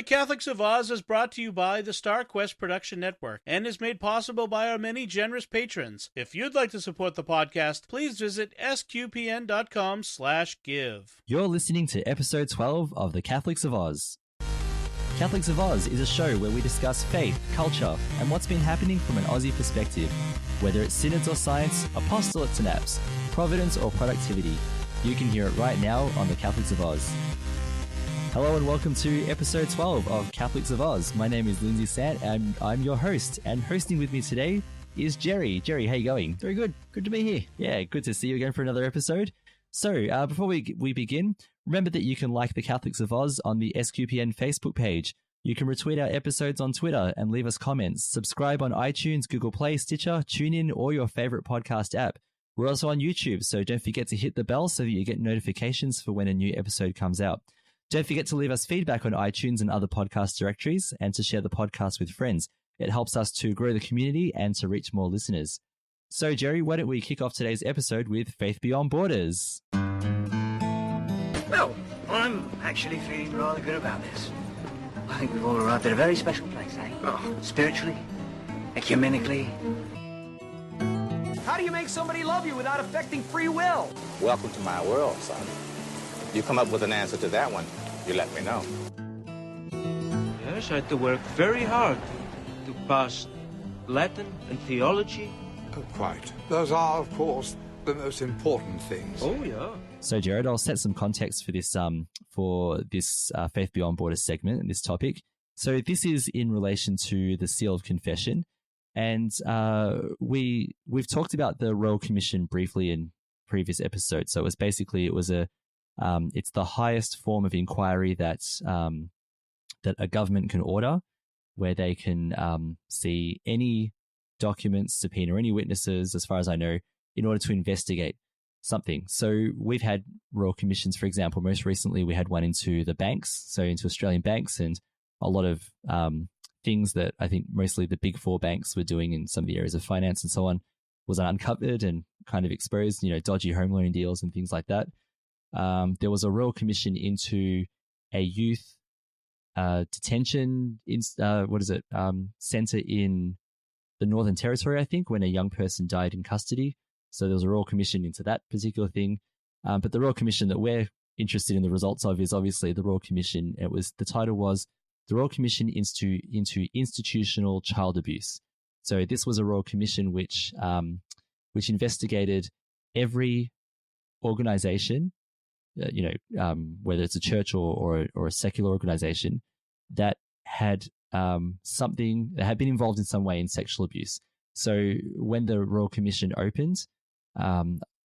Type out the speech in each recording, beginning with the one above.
The Catholics of Oz is brought to you by the Star Quest Production Network and is made possible by our many generous patrons. If you'd like to support the podcast, please visit sqpn.com/give. You're listening to episode 12 of The Catholics of Oz. Catholics of Oz is a show where we discuss faith, culture, and what's been happening from an Aussie perspective. Whether it's synods or science, apostolates and apps, providence or productivity, you can hear it right now on The Catholics of Oz. Hello and welcome to episode 12 of Catholics of Oz. My name is Lindsay Sant and I'm your host. And hosting with me today is Jerry. Jerry, how you going? Very good. Good to be here. Yeah, good to see you again for another episode. So before we begin, remember that you can like the Catholics of Oz on the SQPN Facebook page. You can retweet our episodes on Twitter and leave us comments. Subscribe on iTunes, Google Play, Stitcher, TuneIn, or your favorite podcast app. We're also on YouTube, so don't forget to hit the bell so that you get notifications for when a new episode comes out. Don't forget to leave us feedback on iTunes and other podcast directories and to share the podcast with friends. It helps us to grow the community and to reach more listeners. So, Jerry, why don't we kick off today's episode with Faith Beyond Borders? Well, I'm actually feeling rather good about this. I think we've all arrived at a very special place, eh? Oh. Spiritually, ecumenically. How do you make somebody love you without affecting free will? Welcome to my world, son. You come up with an answer to that one, you let me know. Yes, I had to work very hard to pass Latin and theology. Oh, quite. Those are, of course, the most important things. Oh, yeah. So, Jared, I'll set some context for this Faith Beyond Borders segment and this topic. So this is in relation to the Seal of Confession. And we've talked about the Royal Commission briefly in previous episodes. So it's the highest form of inquiry that a government can order, where they can see any documents, subpoena any witnesses, as far as I know, in order to investigate something. So we've had Royal Commissions, for example. Most recently, we had one into the banks, so into Australian banks, and a lot of things that I think mostly the big four banks were doing in some of the areas of finance and so on was uncovered and kind of exposed, dodgy home loan deals and things like that. There was a Royal Commission into a youth detention center in the Northern Territory, I think, when a young person died in custody. So there was a Royal Commission into that particular thing. But the Royal Commission that we're interested in the results of is obviously the Royal Commission. The title was the Royal Commission into institutional child abuse. So this was a Royal Commission which investigated every organization, whether it's a church or a secular organization that had that had been involved in some way in sexual abuse. So when the Royal Commission opened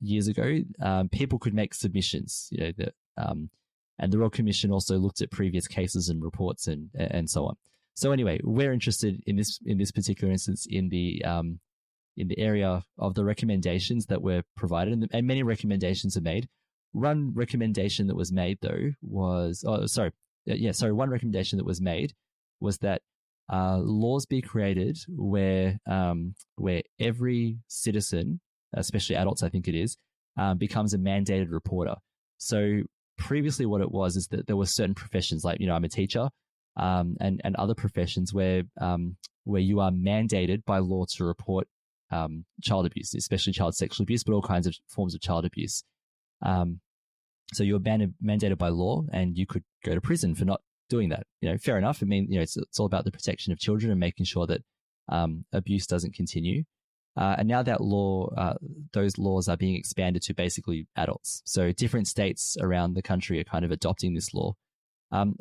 years ago, people could make submissions, and the Royal Commission also looked at previous cases and reports and so on. So anyway, we're interested in this particular instance in the area of the recommendations that were provided, and many recommendations are made. One recommendation that was made, though, was one recommendation that was made was that laws be created where every citizen, especially adults, I think it is, becomes a mandated reporter. So previously, what it was is that there were certain professions, like I'm a teacher, and other professions where you are mandated by law to report child abuse, especially child sexual abuse, but all kinds of forms of child abuse. So you're mandated by law, and you could go to prison for not doing that. Fair enough. I mean, it's all about the protection of children and making sure that abuse doesn't continue. And now that those laws are being expanded to basically adults. So different states around the country are kind of adopting this law.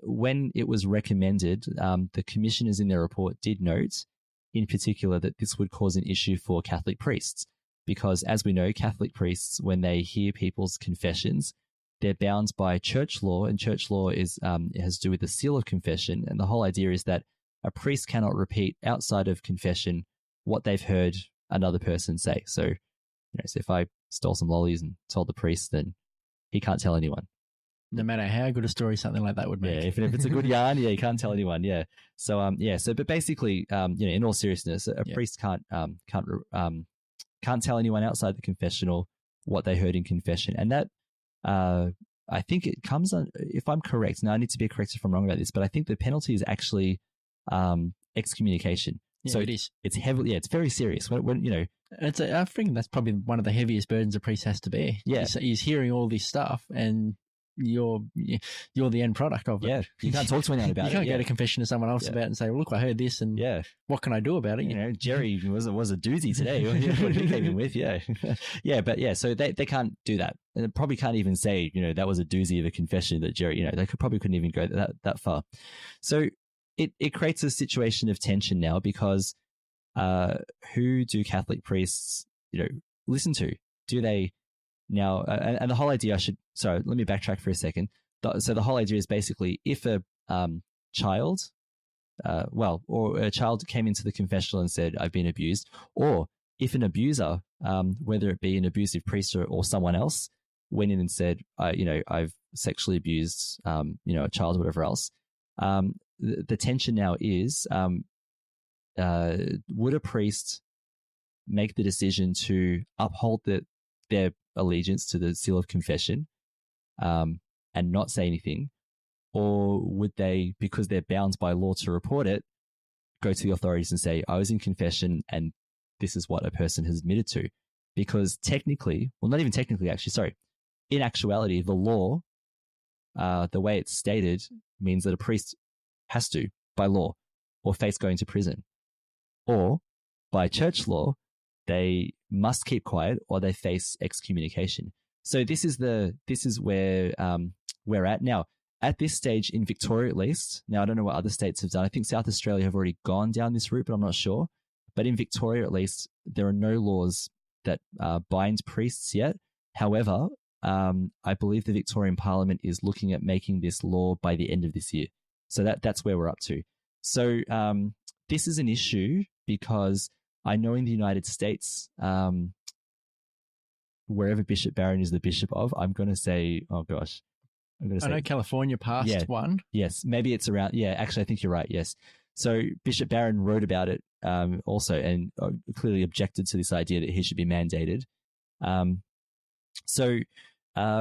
When it was recommended, the commissioners in their report did note, in particular, that this would cause an issue for Catholic priests, because as we know, Catholic priests, when they hear people's confessions, they're bound by church law, and church law it has to do with the seal of confession. And the whole idea is that a priest cannot repeat outside of confession what they've heard another person say. So, so if I stole some lollies and told the priest, then he can't tell anyone. No matter how good a story something like that would make. Yeah, if it's a good yarn, you can't tell anyone. Yeah. So, but basically, in all seriousness, a priest can't tell anyone outside the confessional what they heard in confession, and that I think it comes on, if I'm correct, now I need to be corrected if I'm wrong about this, but I think the penalty is actually excommunication. Yeah, so it is. It's heavily, it's very serious. When I think that's probably one of the heaviest burdens a priest has to bear. Yeah. He's hearing all this stuff and you're the end product of it. Yeah, you can't talk to anyone about it. You can't go to confession to someone else about it and say, well, look, I heard this and what can I do about it? Jerry was a doozy today. What he came in with, so they can't do that. And they probably can't even say, that was a doozy of a confession that Jerry, they probably couldn't even go that far. So it creates a situation of tension now because who do Catholic priests, listen to? Do they now, and the whole idea, let me backtrack for a second. So the whole idea is basically if a child, or a child came into the confessional and said, I've been abused, or if an abuser, whether it be an abusive priest or someone else, went in and said, I've sexually abused, a child or whatever else, the tension now is, would a priest make the decision to uphold their allegiance to the seal of confession and not say anything, or would they, because they're bound by law to report it, go to the authorities and say, I was in confession and this is what a person has admitted to? Because technically, well, not even technically, actually, sorry, in actuality, the law, the way it's stated, means that a priest has to, by law, or face going to prison, or by church law, they must keep quiet or they face excommunication. So this is where we're at now. At this stage in Victoria, at least, now I don't know what other states have done. I think South Australia have already gone down this route, but I'm not sure. But in Victoria, at least, there are no laws that bind priests yet. However, I believe the Victorian Parliament is looking at making this law by the end of this year. So that's where we're up to. So this is an issue because I know in the United States, wherever Bishop Barron is the bishop of, I'm going to say, I know California passed one. Yes, maybe it's around. Yeah, actually, I think you're right. Yes. So Bishop Barron wrote about it also and clearly objected to this idea that he should be mandated. So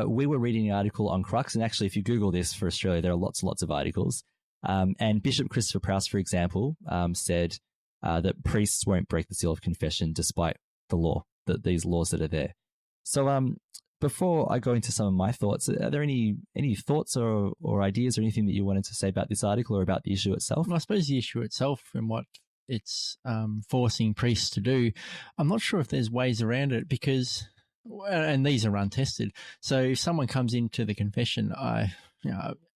we were reading an article on Crux, and actually, if you Google this for Australia, there are lots and lots of articles. And Bishop Christopher Prowse, for example, said that priests won't break the seal of confession despite the law, these laws that are there. So before I go into some of my thoughts, are there any thoughts or ideas or anything that you wanted to say about this article or about the issue itself? Well, I suppose the issue itself and what it's forcing priests to do, I'm not sure if there's ways around it because, and these are untested. So if someone comes into the confession, our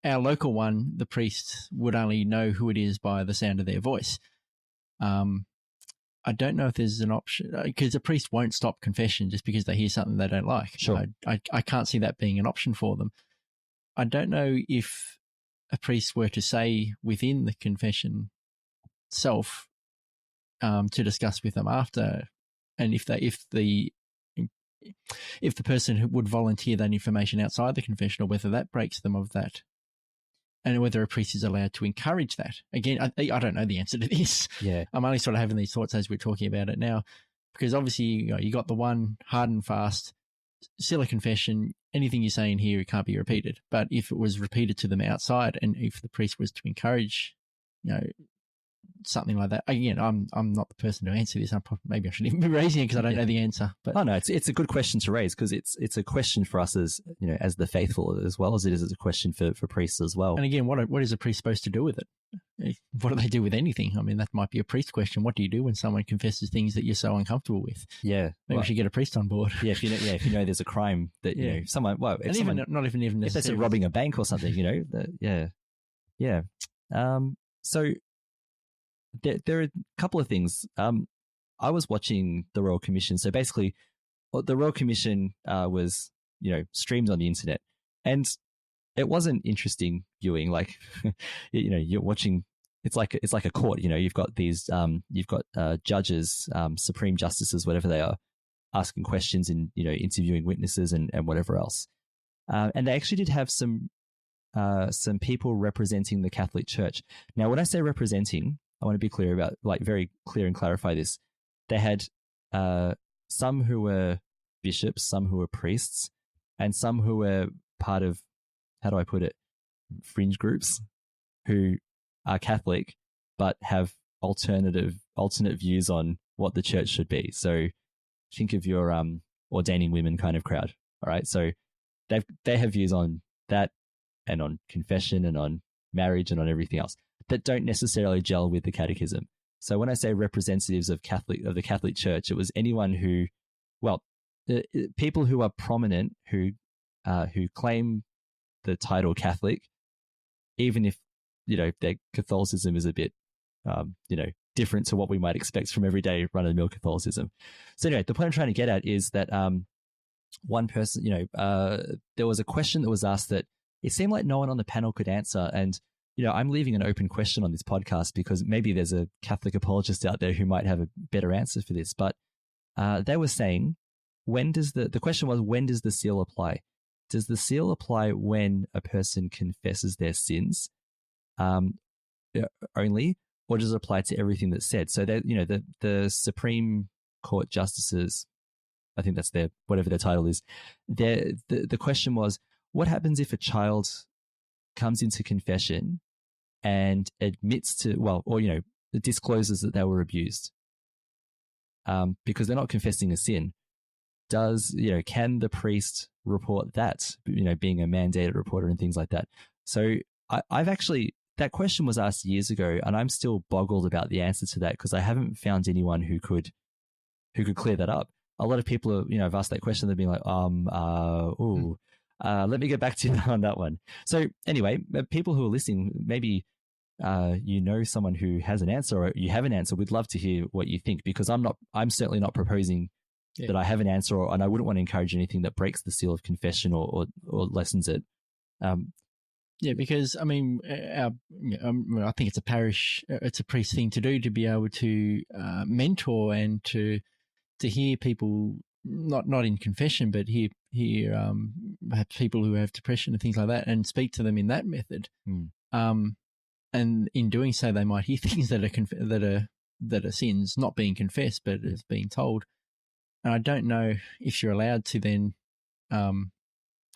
local one, the priest would only know who it is by the sound of their voice. I don't know if there's an option because a priest won't stop confession just because they hear something they don't like. Sure. I can't see that being an option for them. I don't know if a priest were to say within the confession itself to discuss with them after, and if the person who would volunteer that information outside the confession, or whether that breaks them of that. And whether a priest is allowed to encourage that. Again, I don't know the answer to this. Yeah. I'm only sort of having these thoughts as we're talking about it now, because obviously you got the one hard and fast seal of confession. Anything you say in here, it can't be repeated. But if it was repeated to them outside, and if the priest was to encourage, something like that. Again, I'm not the person to answer this. Maybe I shouldn't even be raising it because I don't know the answer. But no, it's a good question to raise because it's a question for us as as the faithful, as well as it is a question for priests as well. And again, what is a priest supposed to do with it? What do they do with anything? I mean, that might be a priest question. What do you do when someone confesses things that you're so uncomfortable with? Yeah, maybe we should get a priest on board. Yeah, if you know there's a crime that someone not even if they're robbing a bank or something, So there are a couple of things. I was watching the Royal Commission. So basically, the Royal Commission was, streamed on the internet, and it wasn't interesting viewing. Like, you're watching. It's like a court. You've got these. You've got judges, supreme justices, whatever they are, asking questions and interviewing witnesses and whatever else. And they actually did have some people representing the Catholic Church. Now, when I say representing, I want to be clear about, very clear and clarify this. They had some who were bishops, some who were priests, and some who were part of how do I put it, fringe groups who are Catholic but have alternate views on what the church should be. So think of your ordaining women kind of crowd. All right, so they have views on that and on confession and on marriage and on everything else that don't necessarily gel with the catechism. So when I say representatives of the Catholic Church, it was anyone who, well, people who are prominent who claim the title Catholic, even if their Catholicism is a bit different to what we might expect from everyday run-of-the-mill Catholicism. So anyway, the point I'm trying to get at is that one person, there was a question that was asked that it seemed like no one on the panel could answer. And, I'm leaving an open question on this podcast because maybe there's a Catholic apologist out there who might have a better answer for this. But they were saying, the question was, when does the seal apply? Does the seal apply when a person confesses their sins only, or does it apply to everything that's said? So that, the Supreme Court justices, I think that's whatever their title is. The question was, what happens if a child comes into confession and admits to, discloses that they were abused, because they're not confessing a sin? Can the priest report that, being a mandated reporter and things like that? So I've actually, that question was asked years ago, and I'm still boggled about the answer to that because I haven't found anyone who could clear that up. A lot of people have asked that question. They've been like, let me get back to you on that one. So anyway, people who are listening, maybe someone who has an answer, or you have an answer. We'd love to hear what you think, because I'm certainly not proposing that I have an answer, and I wouldn't want to encourage anything that breaks the seal of confession or lessens it. Because I mean, I think it's a priest thing to do, to be able to mentor and to hear people not in confession, but hear people who have depression and things like that, and speak to them in that method. And in doing so, they might hear things that are sins, not being confessed, but as being told. And I don't know if you're allowed to then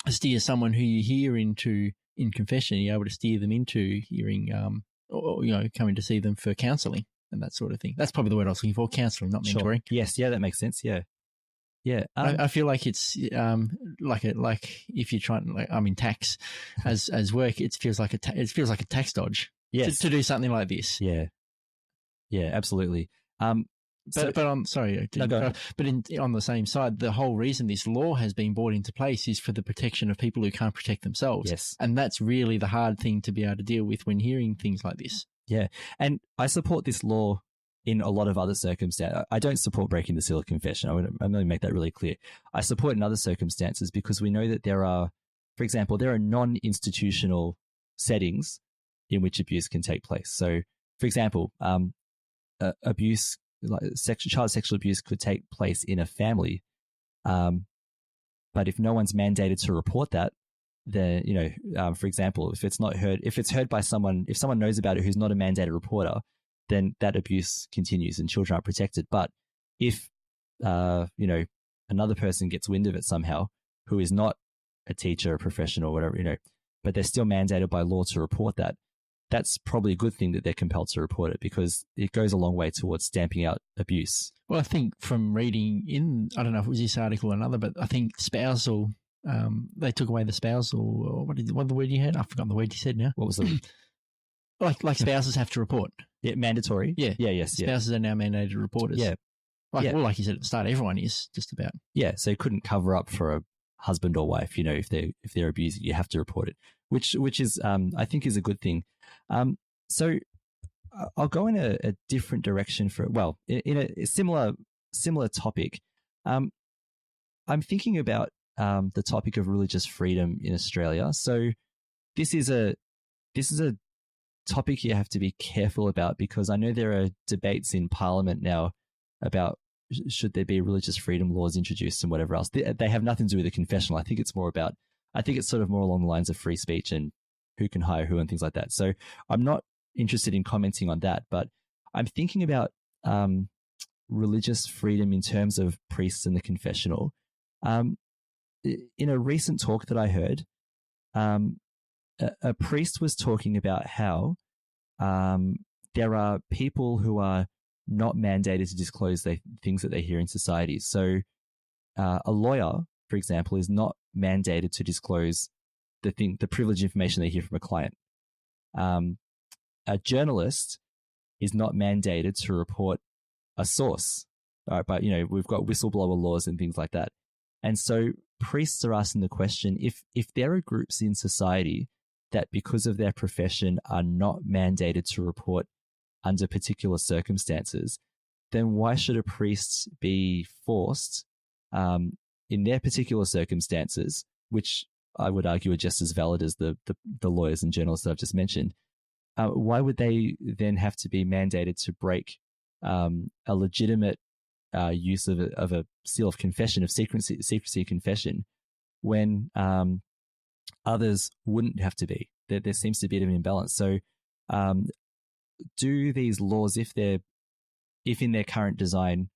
steer someone who you hear in confession. You're able to steer them into hearing, or coming to see them for counselling and that sort of thing. That's probably the word I was looking for: counselling, not mentoring. Sure. Yes, yeah, that makes sense. Yeah. I feel like it's like if you're trying, tax as work, it feels like a tax dodge. Yes. To do something like this. Yeah, absolutely. But on on the same side, the whole reason this law has been brought into place is for the protection of people who can't protect themselves. Yes, and that's really the hard thing to be able to deal with when hearing things like this. Yeah, and I support this law in a lot of other circumstances. I don't support breaking the seal of confession. I'm going to make that really clear. I support in other circumstances because we know that there are non-institutional settings in which abuse can take place. So, for example, abuse, like child sexual abuse, could take place in a family, but if no one's mandated to report that, then for example, if it's heard by someone, if someone knows about it who's not a mandated reporter, then that abuse continues and children are protected. But if another person gets wind of it somehow, who is not a teacher, a professional, whatever, but they're still mandated by law to report that, that's probably a good thing that they're compelled to report it, because it goes a long way towards stamping out abuse. Well, I think from reading I don't know if it was this article or another, but I think spousal, they took away the spousal, or what the word you had? I've forgotten the word you said now. What was the like spouses have to report. Yeah, mandatory. Yeah. Yes. Spouses are now mandated reporters. Yeah. Well, like you said at the start, everyone is just about. Yeah, so you couldn't cover up for a husband or wife, if they're abusing, you have to report it, which is I think is a good thing. So I'll go in a different direction in a similar topic. I'm thinking about the topic of religious freedom in Australia. So this is a topic you have to be careful about, because I know there are debates in Parliament now about should there be religious freedom laws introduced and whatever else. They have nothing to do with the confessional. I think it's sort of more along the lines of free speech and who can hire who and things like that. So I'm not interested in commenting on that, but I'm thinking about religious freedom in terms of priests and the confessional. In a recent talk that I heard, a priest was talking about how there are people who are not mandated to disclose things that they hear in society. So a lawyer, for example, is not mandated to disclose the privileged information they hear from a client. A journalist is not mandated to report a source. All right, but we've got whistleblower laws and things like that. And so priests are asking the question, if there are groups in society that because of their profession are not mandated to report under particular circumstances, then why should a priest be forced in their particular circumstances, which I would argue are just as valid as the lawyers and journalists that I've just mentioned, why would they then have to be mandated to break a legitimate use of a seal of confession, of secrecy confession, when others wouldn't have to be? There seems to be a bit of an imbalance. So do these laws, if in their current design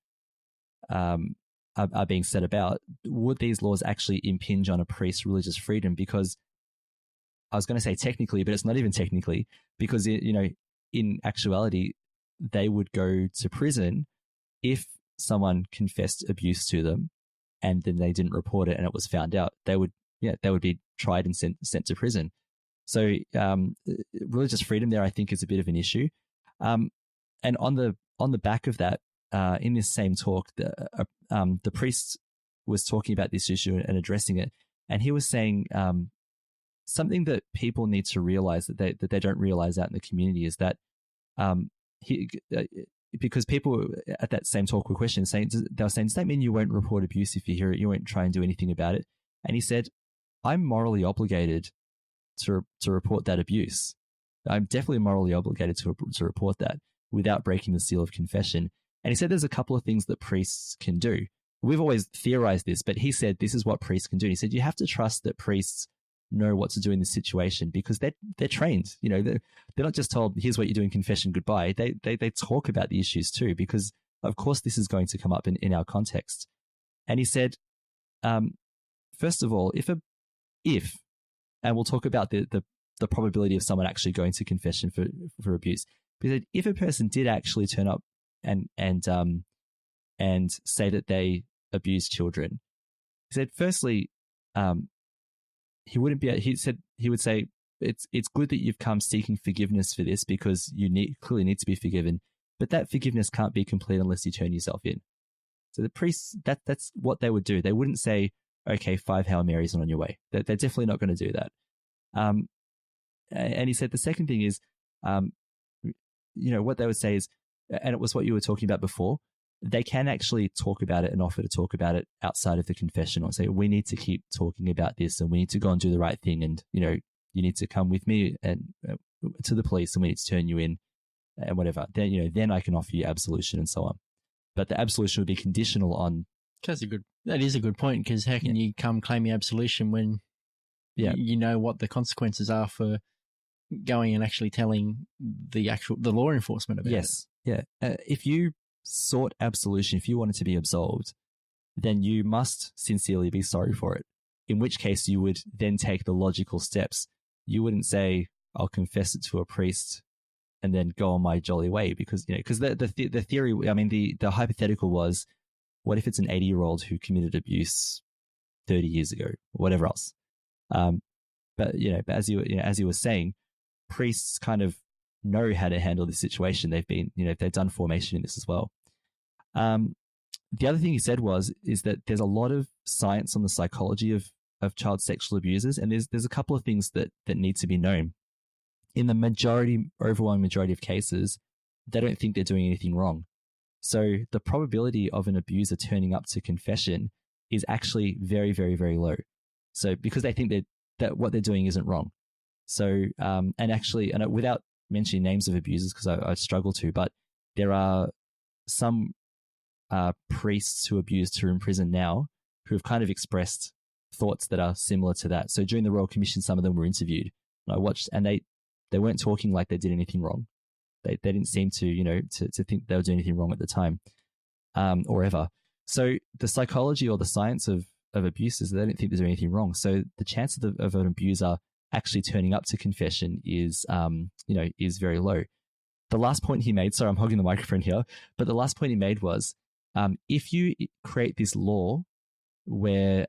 are being set about, would these laws actually impinge on a priest's religious freedom? Because I was going to say technically, but it's not even technically, because in actuality, they would go to prison if someone confessed abuse to them and then they didn't report it and it was found out. They would be tried and sent to prison. So religious freedom there, I think, is a bit of an issue. And on the back of that, in this same talk, the priest was talking about this issue and addressing it, and he was saying something that people need to realize that they don't realize out in the community is that because people at that same talk were questioning, they were saying, does that mean you won't report abuse if you hear it? You won't try and do anything about it? And he said, I'm morally obligated to report that abuse. I'm definitely morally obligated to report that without breaking the seal of confession. And he said there's a couple of things that priests can do. We've always theorized this, but he said this is what priests can do. And he said you have to trust that priests know what to do in this situation because they're trained. They're not just told, here's what you do in confession, goodbye. They talk about the issues too, because of course this is going to come up in our context. And he said, first of all, if and we'll talk about the probability of someone actually going to confession for abuse. He said if a person did actually turn up and say that they abuse children, he said firstly, he wouldn't be. He would say it's good that you've come seeking forgiveness for this because you clearly need to be forgiven, but that forgiveness can't be complete unless you turn yourself in. So the priests, that's what they would do. They wouldn't say, okay, 5 Hail Marys on your way. They're definitely not going to do that. And he said the second thing is, what they would say is, and it was what you were talking about before, they can actually talk about it and offer to talk about it outside of the confessional and say, we need to keep talking about this and we need to go and do the right thing. And, you need to come with me and to the police and we need to turn you in and whatever. Then I can offer you absolution and so on. But the absolution would be conditional on. That is a good point, because how can you come claiming absolution when you know what the consequences are for going and actually telling the law enforcement about it? Yes. Yeah. If you sought absolution, if you wanted to be absolved, then you must sincerely be sorry for it, in which case you would then take the logical steps. You wouldn't say, I'll confess it to a priest and then go on my jolly way, because the theory, the hypothetical was, what if it's an 80-year-old who committed abuse 30 years ago or whatever else? But as you were saying, priests kind of know how to handle this situation. They've been, they've done formation in this as well. The other thing he said is that there's a lot of science on the psychology of child sexual abusers, and there's a couple of things that need to be known. In the overwhelming majority of cases, they don't think they're doing anything wrong. So the probability of an abuser turning up to confession is actually very, very, very low. So because they think that what they're doing isn't wrong. So and without mentioning names of abusers, because I struggle to, but there are some priests who abused who are in prison now who have kind of expressed thoughts that are similar to that. So during the Royal Commission, some of them were interviewed, and I watched, and they weren't talking like they did anything wrong. They didn't seem to to think they were doing anything wrong at the time, or ever. So the psychology or the science of abuse is they don't think they're doing anything wrong. So the chances of an abuser actually turning up to confession is very low. The last point he made, sorry, I'm hogging the microphone here, but the last point he made was, if you create this law where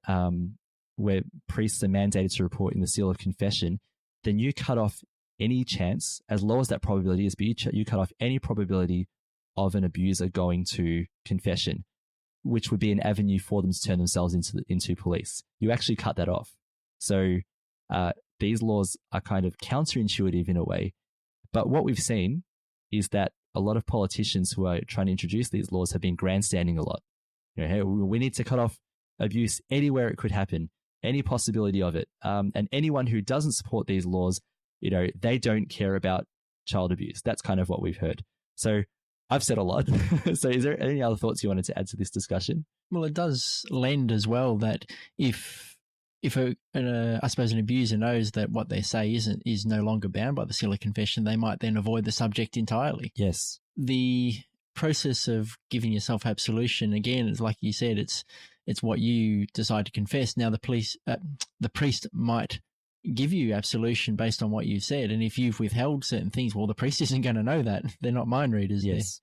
priests are mandated to report in the seal of confession, then you cut off any chance, as low as that probability is, but you cut off any probability of an abuser going to confession, which would be an avenue for them to turn themselves into police. You actually cut that off. So these laws are kind of counterintuitive in a way. But what we've seen is that a lot of politicians who are trying to introduce these laws have been grandstanding a lot. Hey, we need to cut off abuse anywhere it could happen, any possibility of it. And anyone who doesn't support these laws, they don't care about child abuse. That's kind of what we've heard. So I've said a lot. So is there any other thoughts you wanted to add to this discussion? Well, it does lend as well that if I suppose an abuser knows that what they say is no longer bound by the seal of confession, they might then avoid the subject entirely. Yes. The process of giving yourself absolution, again, is like you said, it's what you decide to confess. Now the priest might give you absolution based on what you've said, and if you've withheld certain things, well, the priest isn't going to know that. They're not mind readers. Yes.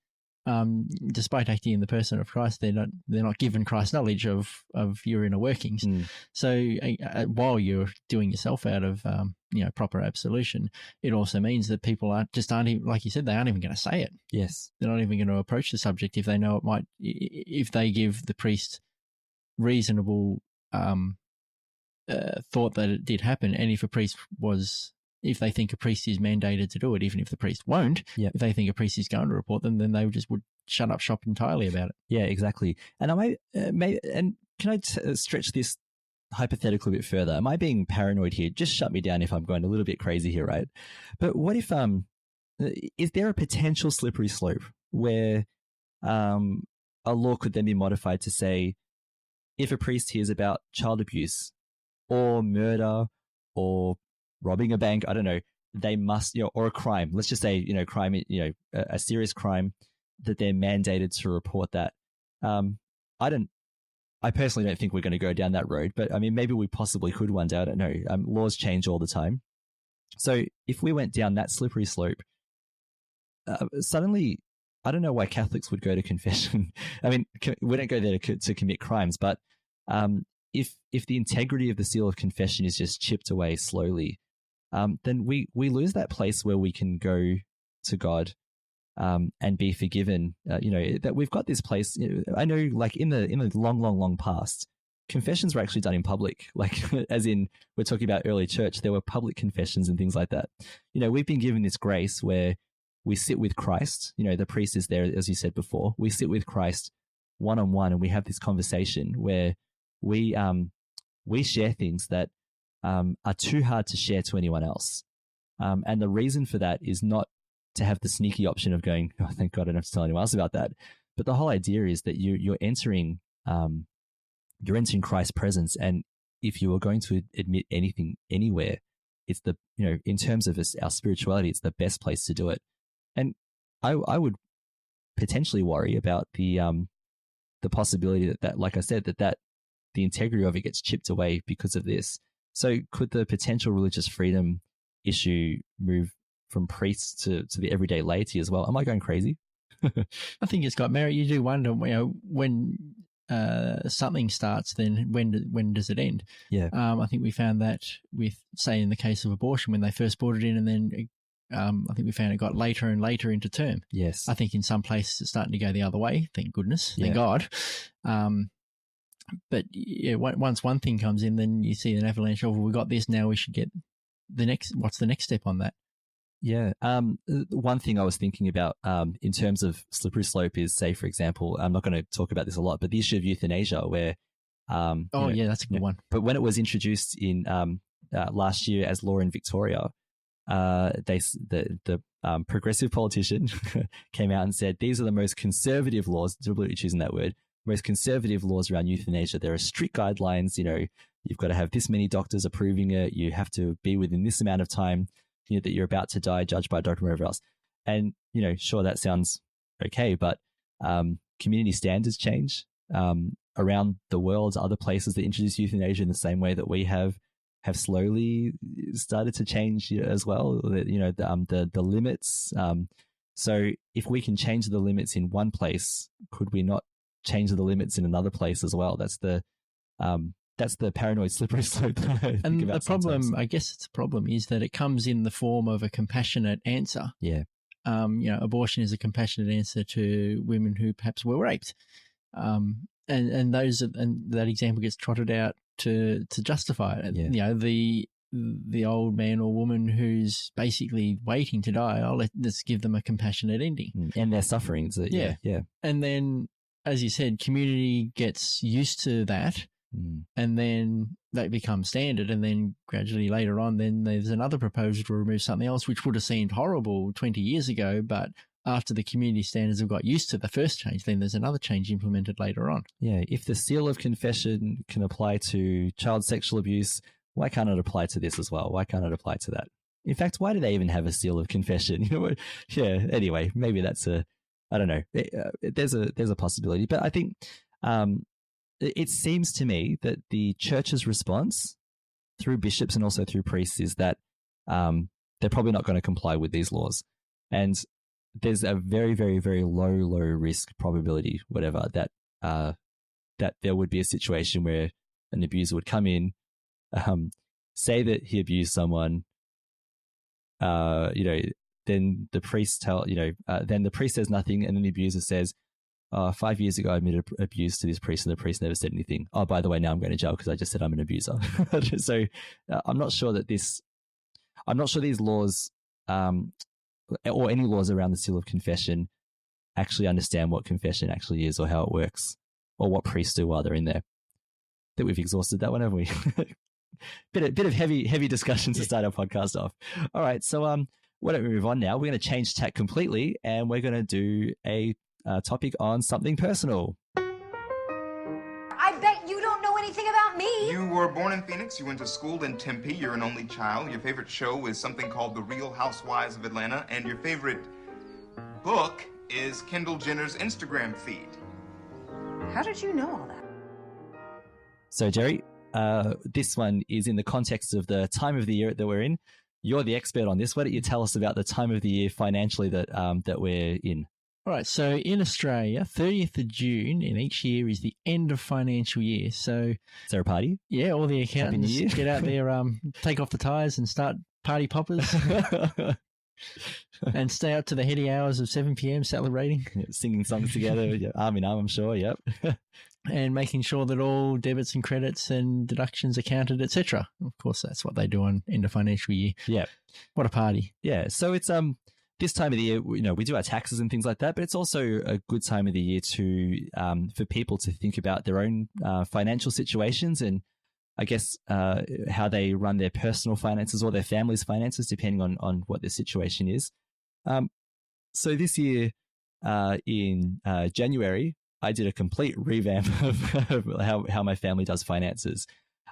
Despite acting in the person of Christ, they're not given Christ's knowledge of your inner workings. So while you're doing yourself out of proper absolution, it also means that people aren't even, like you said, they aren't even going to say it. Yes, they're not even going to approach the subject if they know it might. If they give the priest reasonable thought that it did happen, and if they think a priest is mandated to do it, even if the priest won't, if they think a priest is going to report them, then they would shut up shop entirely about it. Yeah, exactly. And can I stretch this hypothetical a bit further? Am I being paranoid here? Just shut me down if I'm going a little bit crazy here, right? But what if is there a potential slippery slope where a law could then be modified to say, if a priest hears about child abuse or murder or robbing a bank, I don't know, they must, or a crime, let's just say, crime, a serious crime, that they're mandated to report that. I personally don't think we're going to go down that road, but I mean, maybe we possibly could one day. I don't know. Laws change all the time. So if we went down that slippery slope, suddenly, I don't know why Catholics would go to confession. I mean, we don't go there to commit crimes, but if the integrity of the seal of confession is just chipped away slowly, then we lose that place where we can go to God and be forgiven. That we've got this place. I know, like in the long past, confessions were actually done in public. Like, as in, we're talking about early church, there were public confessions and things like that. We've been given this grace where we sit with Christ. The priest is there, as you said before. We sit with Christ one-on-one, and we have this conversation where we share things that are too hard to share to anyone else. And the reason for that is not to have the sneaky option of going, oh, thank God I don't have to tell anyone else about that. But the whole idea is that you're entering Christ's presence. And if you are going to admit anything anywhere, it's in terms of our spirituality, it's the best place to do it. And I would potentially worry about the possibility that, like I said, that the integrity of it gets chipped away because of this. So could the potential religious freedom issue move from priests to the everyday laity as well? Am I going crazy? I think it's got merit. You do wonder, when something starts, then when does it end? Yeah. I think we found that with, say, in the case of abortion, when they first brought it in, and then I think we found it got later and later into term. Yes. I think in some places it's starting to go the other way. Thank goodness. Thank God. But once one thing comes in, then you see an avalanche of, well, we got this, now we should get what's the next step on that? Yeah. One thing I was thinking about in terms of slippery slope is, say, for example, I'm not going to talk about this a lot, but the issue of euthanasia, where that's a good one. But when it was introduced in last year as law in Victoria, the progressive politician came out and said, these are the most conservative laws, deliberately choosing that word, most conservative laws around euthanasia. There are strict guidelines. You've got to have this many doctors approving it. You have to be within this amount of time, that you're about to die, judged by a doctor, wherever else. And, sure, that sounds okay, but community standards change around the world. Other places that introduce euthanasia in the same way that we have. have slowly started to change as well. The limits. So if we can change the limits in one place, could we not change the limits in another place as well? That's the paranoid slippery slope. And the problem, I guess it's a problem, is that it comes in the form of a compassionate answer. Yeah. Abortion is a compassionate answer to women who perhaps were raped. And that example gets trotted out to justify it. Yeah. The old man or woman who's basically waiting to die, let's give them a compassionate ending. And their sufferings. Yeah. And then, as you said, community gets used to that, and then that becomes standard. And then gradually later on, then there's another proposal to remove something else, which would have seemed horrible 20 years ago, but after the community standards have got used to the first change, then there's another change implemented later on. Yeah, if the seal of confession can apply to child sexual abuse, why can't it apply to this as well? Why can't it apply to that? In fact, why do they even have a seal of confession? Yeah. Anyway, maybe that's I don't know. There's a possibility, but I think it seems to me that the church's response through bishops and also through priests is that they're probably not going to comply with these laws, and there's a very, very, very low risk probability, whatever, that there would be a situation where an abuser would come in, say that he abused someone, then the priest then the priest says nothing, and then the abuser says, 5 years ago I admitted abuse to this priest, and the priest never said anything. Oh, by the way, now I'm going to jail because I just said I'm an abuser. So I'm not sure these laws, or any laws around the seal of confession, actually understand what confession actually is, or how it works, or what priests do while they're in there. I think we've exhausted that one, haven't we? bit of heavy discussion to start our podcast off. All right, so why don't we move on now? We're going to change tack completely, and we're going to do a topic on something personal. I bet you don't know anything about me. You were born in Phoenix, you went to school in Tempe, you're an only child, your favorite show is something called The Real Housewives of Atlanta, and your favorite book is Kendall Jenner's Instagram feed. How did you know all that? So, Jerry, this one is in the context of the time of the year that we're in. You're the expert on this. Why don't you tell us about the time of the year financially that we're in? All right, so in Australia, 30th of June in each year is the end of financial year. So, is there a party? Yeah, all the accountants get out there, take off the tyres and start party poppers. And stay up to the heady hours of 7 p.m. celebrating. Yeah, singing songs together, arm in arm, I'm sure, yep. And making sure that all debits and credits and deductions are counted, etc. Of course, that's what they do on end of financial year. Yeah. What a party. Yeah, so it's this time of the year, we do our taxes and things like that, but it's also a good time of the year to for people to think about their own financial situations, and I guess how they run their personal finances or their family's finances, depending on what their situation is. So this year in January, I did a complete revamp of how my family does finances.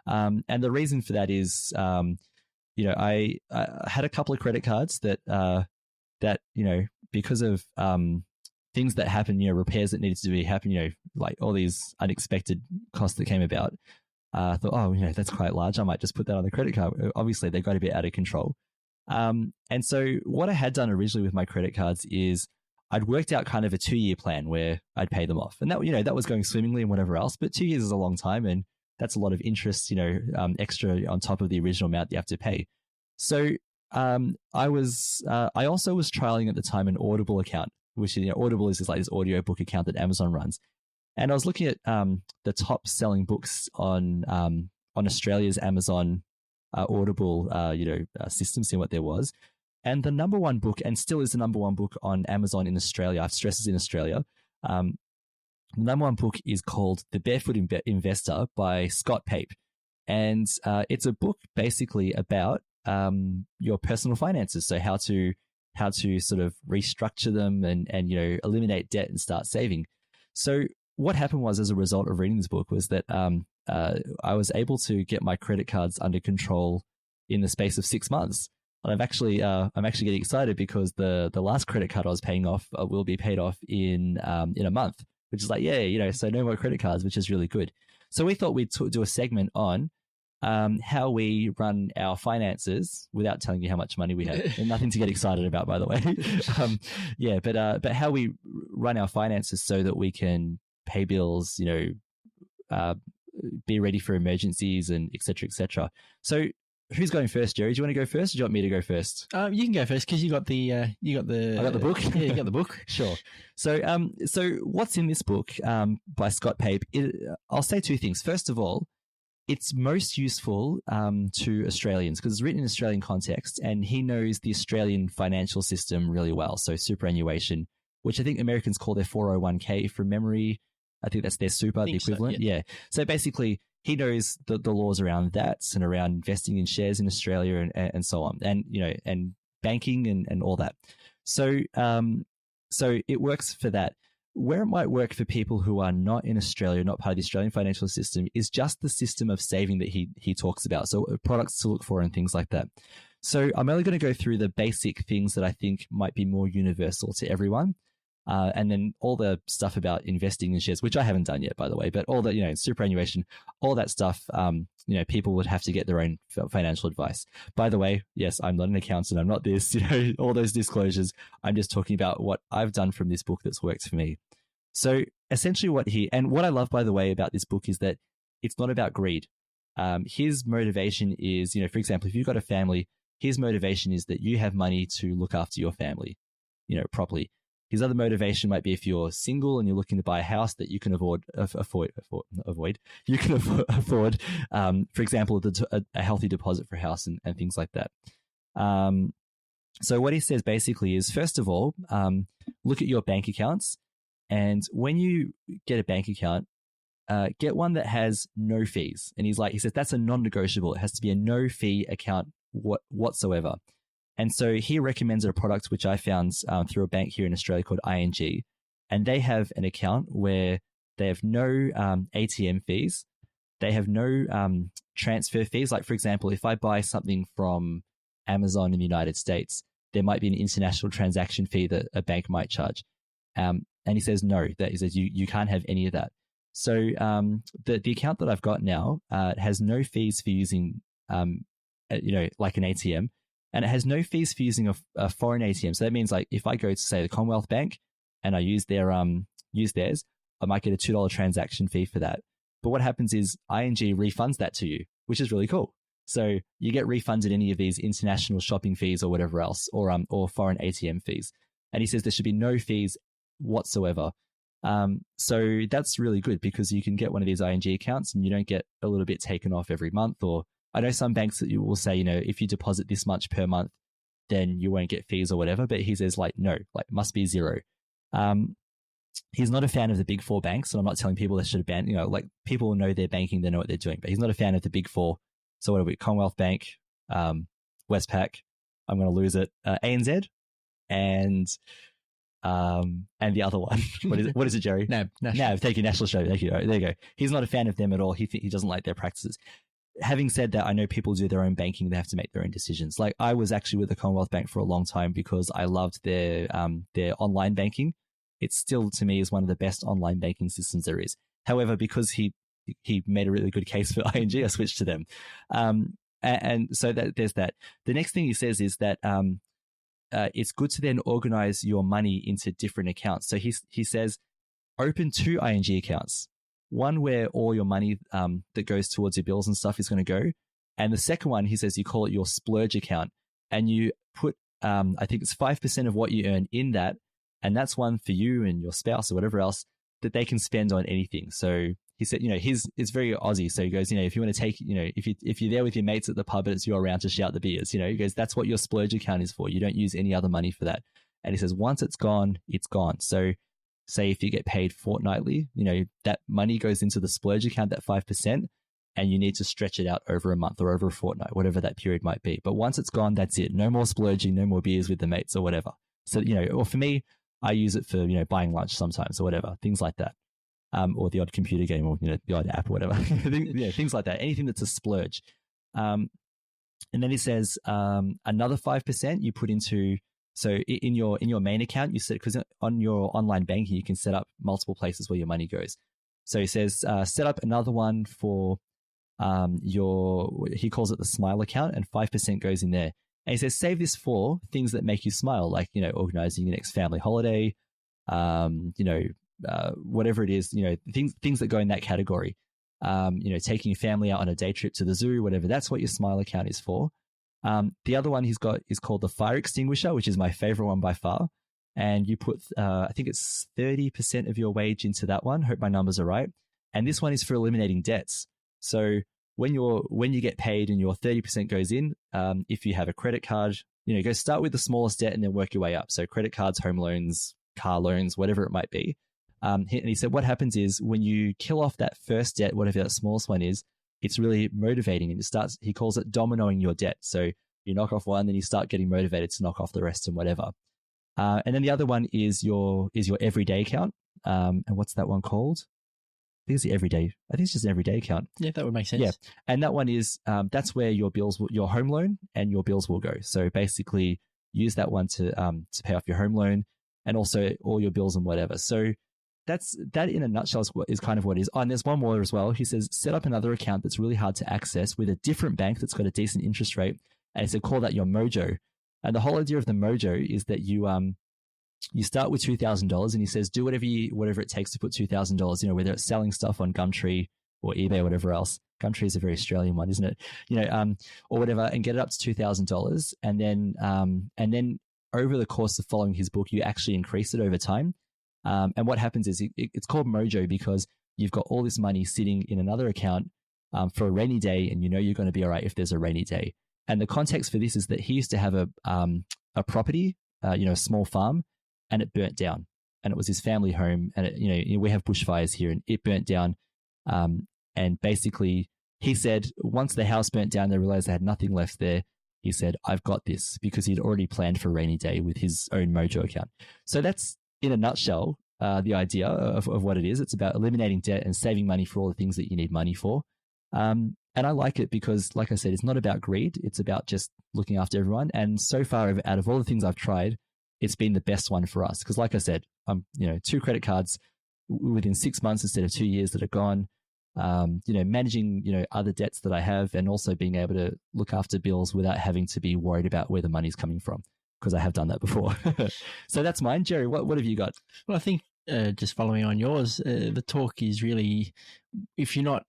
And the reason for that is, I had a couple of credit cards that because of things that happened, repairs that needed to happen, like all these unexpected costs that came about. I thought, that's quite large. I might just put that on the credit card. Obviously, they got a bit out of control. And so what I had done originally with my credit cards is I'd worked out kind of a 2-year plan where I'd pay them off. And that, that was going swimmingly and whatever else. But 2 years is a long time, and that's a lot of interest, extra on top of the original amount that you have to pay. So I also was trialing at the time an Audible account, which Audible is like this audiobook account that Amazon runs. And I was looking at the top selling books on Australia's Amazon Audible system, seeing what there was. And the number one book, and still is the number one book on Amazon in Australia, I've stressed in Australia, the number one book is called The Barefoot Investor by Scott Pape. And it's a book basically about your personal finances. So how to sort of restructure them and eliminate debt and start saving. So what happened was, as a result of reading this book, was that I was able to get my credit cards under control in the space of 6 months. And I'm actually getting excited because the last credit card I was paying off will be paid off in a month, which is like, so no more credit cards, which is really good. So we thought we'd do a segment on how we run our finances without telling you how much money we have. And nothing to get excited about, by the way. But how we run our finances so that we can pay bills, be ready for emergencies and et cetera, et cetera. So who's going first, Jerry? Do you want to go first or do you want me to go first? You can go first because I got the book. Yeah, you got the book. Sure. So what's in this book by Scott Pape? I'll say two things. First of all, it's most useful to Australians because it's written in Australian context, and he knows the Australian financial system really well. So superannuation, which I think Americans call their 401k from memory. I think that's their super, the equivalent. So, yeah. So basically, he knows the laws around that and around investing in shares in Australia and so on, and and banking and all that. So it works for that. Where it might work for people who are not in Australia, not part of the Australian financial system, is just the system of saving that he talks about. So products to look for and things like that. So I'm only going to go through the basic things that I think might be more universal to everyone. And then all the stuff about investing in shares, which I haven't done yet, by the way, but all that, superannuation, all that stuff, people would have to get their own financial advice. By the way, yes, I'm not an accountant. I'm not this, all those disclosures. I'm just talking about what I've done from this book that's worked for me. So essentially what I love, by the way, about this book is that it's not about greed. His motivation is, for example, if you've got a family, his motivation is that you have money to look after your family, properly. His other motivation might be if you're single and you're looking to buy a house that you can afford. You can afford, for example, a healthy deposit for a house and things like that. So what he says basically is, first of all, look at your bank accounts, and when you get a bank account, get one that has no fees. And he says that's a non-negotiable. It has to be a no-fee account whatsoever. And so he recommends a product which I found through a bank here in Australia called ING. And they have an account where they have no ATM fees. They have no transfer fees. Like, for example, if I buy something from Amazon in the United States, there might be an international transaction fee that a bank might charge. And he says no, he says you can't have any of that. So the account that I've got now has no fees for using, like an ATM. And it has no fees for using a foreign ATM. So that means, like, if I go to, say, the Commonwealth Bank and I use theirs, I might get a $2 transaction fee for that. But what happens is ING refunds that to you, which is really cool. So you get refunded any of these international shopping fees or whatever else, or foreign ATM fees. And he says there should be no fees whatsoever. So that's really good because you can get one of these ING accounts and you don't get a little bit taken off every month. Or I know some banks that you will say, if you deposit this much per month, then you won't get fees or whatever. But he says, no, it must be zero. He's not a fan of the big four banks. And I'm not telling people they should ban, people know their banking, they know what they're doing. But he's not a fan of the big four. So what are we? Commonwealth Bank, Westpac, I'm going to lose it, ANZ, and the other one. What is it, Jerry? NAB. Thank you, National Australia. Thank you. There you go. He's not a fan of them at all. He doesn't like their practices. Having said that, I know people do their own banking. They have to make their own decisions. Like, I was actually with the Commonwealth Bank for a long time because I loved their online banking. It still, to me, is one of the best online banking systems there is. However, because he made a really good case for ING, I switched to them. And so there's that. The next thing he says is that it's good to then organize your money into different accounts. So he says, open 2 ING accounts. One where all your money that goes towards your bills and stuff is going to go. And the second one, he says, you call it your splurge account. And you put, I think it's 5% of what you earn in that. And that's one for you and your spouse or whatever else that they can spend on anything. So he said, it's very Aussie. So he goes, if you want to take, if you're there with your mates at the pub and it's your round to shout the beers, he goes, that's what your splurge account is for. You don't use any other money for that. And he says, once it's gone, it's gone. So say if you get paid fortnightly, that money goes into the splurge account, that 5%, and you need to stretch it out over a month or over a fortnight, whatever that period might be. But once it's gone, that's it. No more splurging, no more beers with the mates or whatever. So, or for me, I use it for, buying lunch sometimes or whatever, things like that. Or the odd computer game or, the odd app or whatever. Things like that. Anything that's a splurge. And then he says, another 5% you put into, so in your main account, you set, because on your online banking, you can set up multiple places where your money goes. So he says, set up another one for he calls it the smile account, and 5% goes in there. And he says, save this for things that make you smile, like, organizing your next family holiday, whatever it is, things that go in that category. Taking your family out on a day trip to the zoo, whatever. That's what your smile account is for. The other one he's got is called the fire extinguisher, which is my favorite one by far. And you put, I think it's 30% of your wage into that one. Hope my numbers are right. And this one is for eliminating debts. So when you get paid and your 30% goes in, if you have a credit card, go start with the smallest debt and then work your way up. So credit cards, home loans, car loans, whatever it might be. And he said what happens is when you kill off that first debt, whatever that smallest one is, it's really motivating, and he calls it dominoing your debt. So you knock off one, then you start getting motivated to knock off the rest and whatever. And then the other one is your everyday account. And what's that one called? I think it's the everyday. I think it's just an everyday account. Yeah, that would make sense. Yeah, and that one is that's where your home loan and your bills will go. So basically, use that one to pay off your home loan and also all your bills and whatever. So that in a nutshell is kind of what it is. Oh, and there's one more as well. He says, set up another account that's really hard to access with a different bank that's got a decent interest rate. And he said, call that your mojo. And the whole idea of the mojo is that you start with $2,000, and he says, do whatever it takes to put $2,000, whether it's selling stuff on Gumtree or eBay or whatever else. Gumtree is a very Australian one, isn't it? Or whatever, and get it up to $2,000. And then over the course of following his book, you actually increase it over time. And what happens is it's called mojo because you've got all this money sitting in another account for a rainy day, and you're going to be all right if there's a rainy day. And the context for this is that he used to have a property, a small farm, and it burnt down. And it was his family home, and we have bushfires here, and it burnt down. And basically, he said once the house burnt down, they realized they had nothing left there. He said, "I've got this," because he'd already planned for a rainy day with his own mojo account. So that's, in a nutshell, the idea of what it is. It's about eliminating debt and saving money for all the things that you need money for. And I like it because, like I said, it's not about greed. It's about just looking after everyone. And so far, out of all the things I've tried, it's been the best one for us. Because, like I said, 2 credit cards within 6 months instead of 2 years that are gone. Managing, other debts that I have, and also being able to look after bills without having to be worried about where the money's coming from. Because I have done that before. So that's mine. Jerry, what have you got? Well, I think just following on yours, the talk is really, if you're not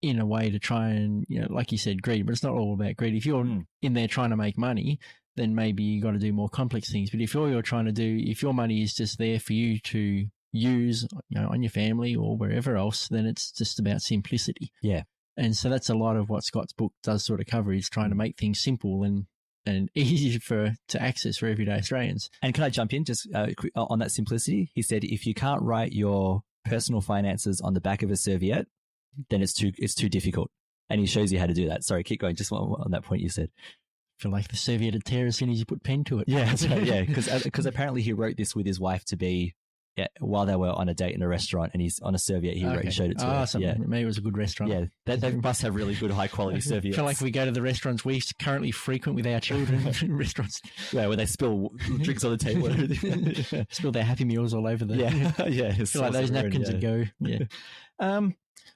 in a way to try and, like you said, greed, but it's not all about greed. If you're in there trying to make money, then maybe you got to do more complex things. But if all you're trying to do, if your money is just there for you to use, on your family or wherever else, then it's just about simplicity. Yeah. And so that's a lot of what Scott's book does sort of cover, is trying to make things simple and easy to access for everyday Australians. And can I jump in just on that simplicity? He said, if you can't write your personal finances on the back of a serviette, then it's too difficult. And he shows you how to do that. Sorry, keep going. Just on that point you said. I feel like the serviette would tear as soon as you put pen to it. Yeah, that's right. Yeah, because apparently he wrote this with his wife to be. Yeah, while they were on a date in a restaurant, and he's on a serviette, he showed it to her. So maybe it was a good restaurant. Yeah, they must have really good, high quality serviettes. I feel like we go to the restaurants we currently frequent with our children, restaurants. Yeah, where they spill drinks on the table, spill their Happy Meals all over the. Yeah. I feel like those napkins would go. Yeah.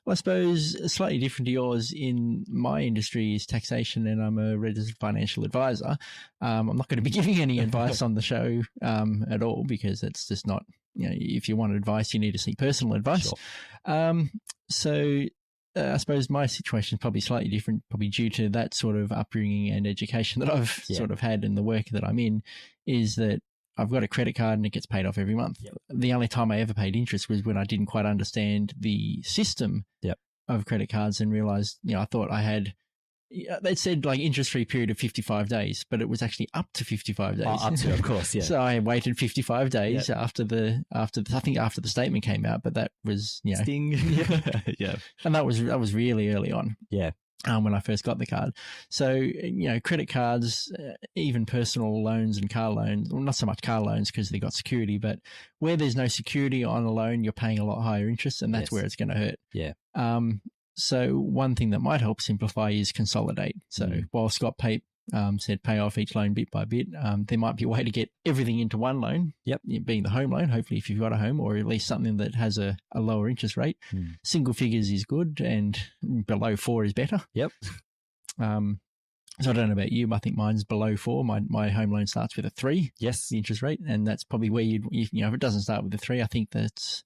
Well, I suppose slightly different to yours in my industry is taxation, and I'm a registered financial advisor. I'm not going to be giving any advice on the show at all, because it's just not, if you want advice, you need to seek personal advice. Sure. So I suppose my situation is probably slightly different, probably due to that sort of upbringing and education that I've sort of had, and the work that I'm in, is that I've got a credit card and it gets paid off every month. Yep. The only time I ever paid interest was when I didn't quite understand the system of credit cards and realized, I thought I had, they said like interest-free period of 55 days, but it was actually up to 55 days. Up to, of course, yeah. So I waited 55 days after the statement came out, but that was, Sting. Yeah. And that was really early on. Yeah. When I first got the card. So, credit cards, even personal loans and car loans, well, not so much car loans because they've got security, but where there's no security on a loan, you're paying a lot higher interest, and that's where it's going to hurt. Yeah. So one thing that might help simplify is consolidate. So while Scott said pay off each loan bit by bit. There might be a way to get everything into one loan. Yep. Being the home loan, hopefully if you've got a home, or at least something that has a lower interest rate. Single figures is good, and below 4 is better. Yep. So I don't know about you, but I think mine's below 4. My home loan starts with a 3. Yes. The interest rate, and that's probably where if it doesn't start with a 3, I think that's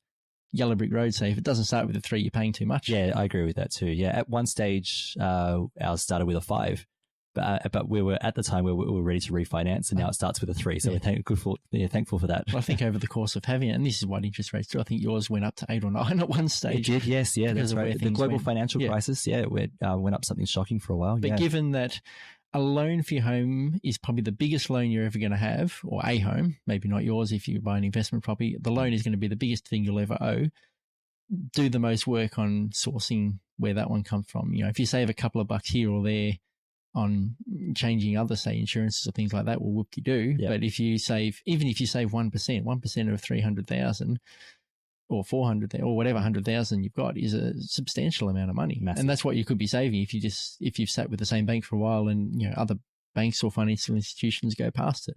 Yellow Brick Road. Say if it doesn't start with a 3, you're paying too much. Yeah, I agree with that too. Yeah, at one stage, ours started with a 5. But we were at the time we were ready to refinance, and now it starts with a 3. So we're thankful for that. Well, I think over the course of having it, and this is what interest rates do, I think yours went up to 8 or 9 at one stage. It did, yes, yeah, that's right. The global financial crisis, it went up something shocking for a while. But given that a loan for your home is probably the biggest loan you're ever going to have, or a home, maybe not yours if you buy an investment property, the loan is going to be the biggest thing you'll ever owe. Do the most work on sourcing where that one comes from. If you save a couple of bucks here or there on changing other, say, insurances or things like that, well, whoop-de-doo. Yep. But even if you save 1% of 300,000 or 400 or whatever 100,000 you've got is a substantial amount of money. Massive. And that's what you could be saving if you've sat with the same bank for a while, and other banks or financial institutions go past it.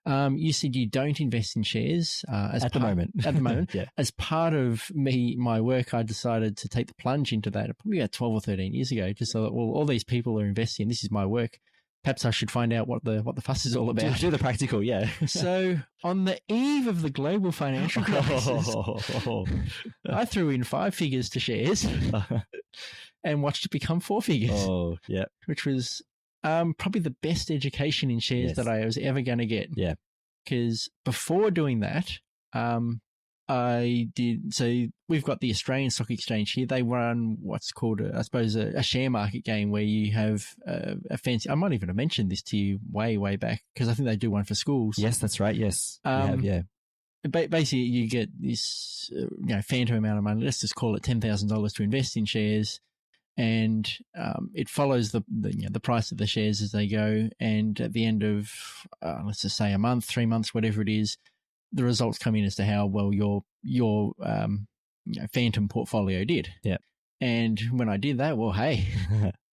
You said you don't invest in shares at the moment. At the moment, yeah. As part of my work, I decided to take the plunge into that probably about 12 or 13 years ago. Just so that, well, all these people are investing. This is my work. Perhaps I should find out what the fuss is all about. Do the practical, yeah. So on the eve of the global financial crisis, I threw in 5 figures to shares and watched it become 4 figures. Oh, yeah. Which was probably the best education in shares that I was ever going to get. Yeah. Because before doing that, I did. So we've got the Australian Stock Exchange here. They run what's called, a share market game where you have a fancy. I might even have mentioned this to you way back, because I think they do one for schools. Yes, that's right. Yes, yeah. Basically, you get this phantom amount of money. Let's just call it $10,000 to invest in shares. And it follows the price of the shares as they go. And at the end of, let's just say a month, 3 months, whatever it is, the results come in as to how well your phantom portfolio did. Yeah. And when I did that, well, hey,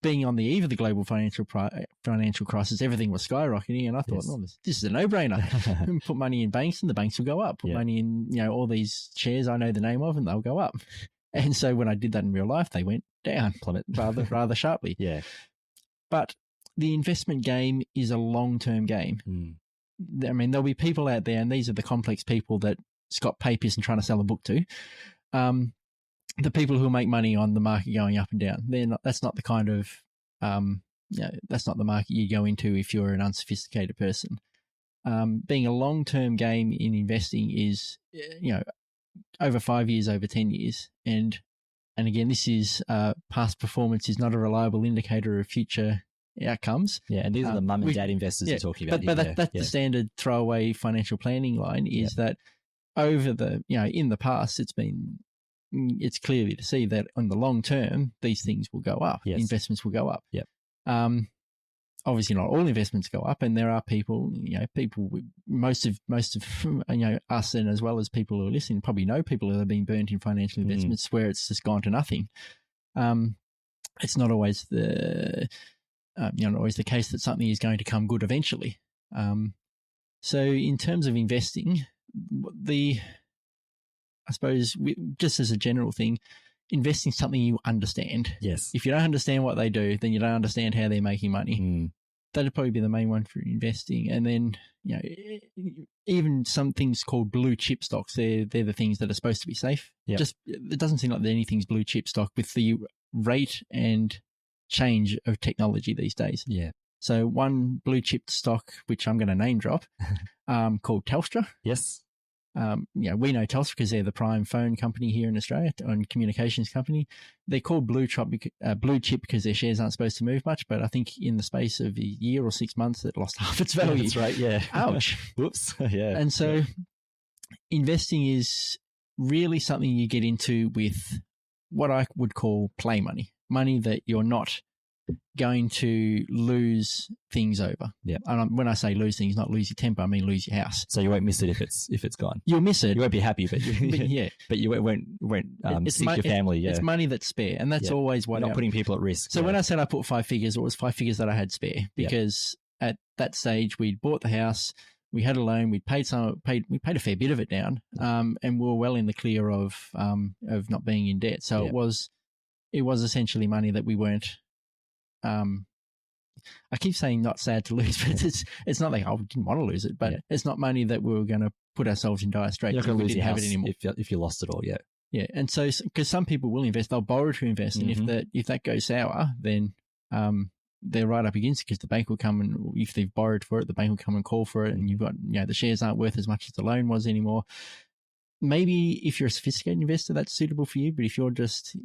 being on the eve of the global financial crisis, everything was skyrocketing. And I thought, this is a no-brainer. Put money in banks and the banks will go up. Put money in all these shares I know the name of and they'll go up. And so when I did that in real life, they went down, plummet rather sharply. Yeah. But the investment game is a long-term game. I mean, there'll be people out there, and these are the complex people that Scott Pape isn't trying to sell a book to. The people who make money on the market going up and down. That's not the kind of, that's not the market you go into if you're an unsophisticated person. Being a long-term game in investing is, over 5 years, over 10 years. And again, this is past performance is not a reliable indicator of future outcomes. Yeah, and these are the mum and dad investors you're talking about. But that's the standard throwaway financial planning line is that over in the past, it's clearly to see that on the long term, these things will go up. Yes. Investments will go up. Yep. Obviously not all investments go up, and there are people, most of us, and as well as people who are listening, probably know people who have been burnt in financial investments where it's just gone to nothing. It's not always not always the case that something is going to come good eventually. So in terms of investing, I suppose just as a general thing, investing something you understand. Yes. If you don't understand what they do, then you don't understand how they're making money. That'd probably be the main one for investing. And then, even some things called blue chip stocks, they're the things that are supposed to be safe. Yep. Just, it doesn't seem like anything's blue chip stock with the rate and change of technology these days. Yeah. So one blue chip stock, which I'm going to name drop, called Telstra. Yes. We know Telstra because they're the prime phone company here in Australia and communications company. They're called blue chip because their shares aren't supposed to move much, but I think in the space of a year or 6 months, it lost half its value. That's right, yeah. Ouch. Whoops, yeah. And so investing is really something you get into with what I would call play money that you're not going to lose things over. Yeah. And when I say lose things, not lose your temper, I mean lose your house. So you won't miss it if it's gone. You'll miss it. You won't be happy, but but you won't seek your family. Yeah. It's money that's spare, and that's always what. You're not putting people at risk. So when I said I put 5 figures, it was 5 figures that I had spare because at that stage, we'd bought the house, we had a loan, we paid a fair bit of it down, and we were well in the clear of not being in debt. So it was essentially money that we weren't. I keep saying not sad to lose, but it's not like, oh, we didn't want to lose it, but it's not money that we were going to put ourselves in dire straits. You're not going to lose your house it anymore if you lost it all. Yeah. Yeah, and so because some people will invest, they'll borrow to invest, and if that goes sour, then they're right up against it, because the bank will come, and if they've borrowed for it, the bank will come and call for it, and you've got, the shares aren't worth as much as the loan was anymore. Maybe if you're a sophisticated investor, that's suitable for you. But if you're just,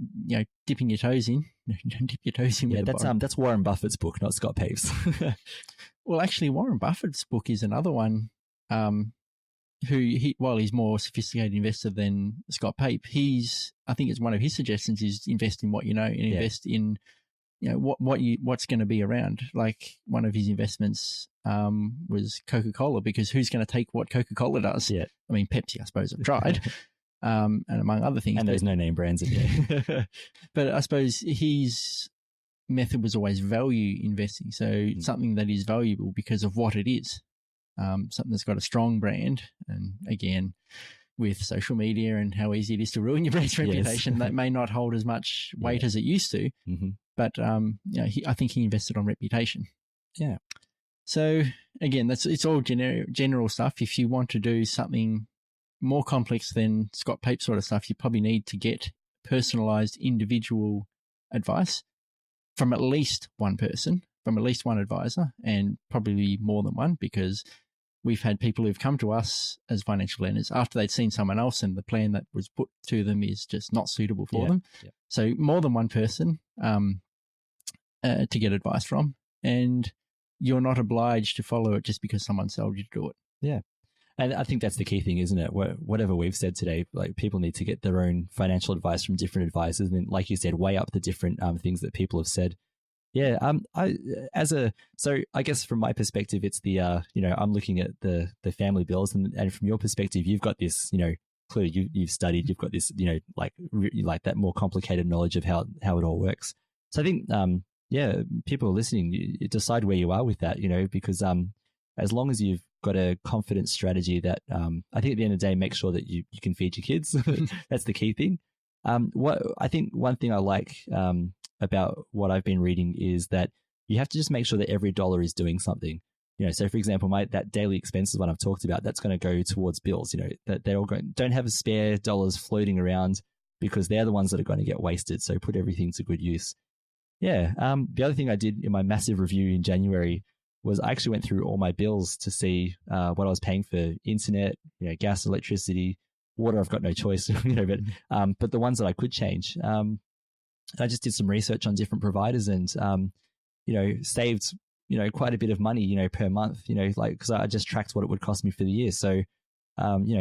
dipping your toes in, don't dip your toes in. Yeah, that's Warren Buffett's book, not Scott Pape's. Well, actually, Warren Buffett's book is another one. While he's more sophisticated investor than Scott Pape, I think it's one of his suggestions is invest in what you know, and invest in, what's going to be around. Like one of his investments was Coca-Cola, because who's going to take what Coca-Cola does? Yeah. I mean, Pepsi, I suppose, have tried, and among other things. And there's no name brands in there. But I suppose his method was always value investing. So something that is valuable because of what it is. Something that's got a strong brand, and again, with social media and how easy it is to ruin your brand's reputation, that may not hold as much weight as it used to. But I think he invested on reputation. Yeah. So again, it's all general stuff. If you want to do something more complex than Scott Pape sort of stuff, you probably need to get personalized individual advice from at least one person, from at least one advisor, and probably more than one, because we've had people who've come to us as financial planners after they'd seen someone else and the plan that was put to them is just not suitable for them. Yeah. So more than one person to get advice from, and you're not obliged to follow it just because someone told you to do it. Yeah. And I think that's the key thing, isn't it? Whatever we've said today, like people need to get their own financial advice from different advisors. And like you said, weigh up the different things that people have said. Yeah. So I guess from my perspective, it's the, I'm looking at the family bills, and from your perspective, you've got this, clearly you've studied, you've got this, like that more complicated knowledge of how it all works. So I think, people listening, you decide where you are with that, because as long as you've got a confident strategy that I think at the end of the day, make sure that you can feed your kids. That's the key thing. What I think one thing I like about what I've been reading is that you have to just make sure that every dollar is doing something. So for example, that daily expenses one I've talked about, that's going to go towards bills. That they're all don't have a spare dollars floating around, because they're the ones that are going to get wasted. So put everything to good use. Yeah. The other thing I did in my massive review in January was I actually went through all my bills to see what I was paying for internet, gas, electricity, water. I've got no choice, but the ones that I could change. I just did some research on different providers and, saved, quite a bit of money, per month, because I just tracked what it would cost me for the year. So,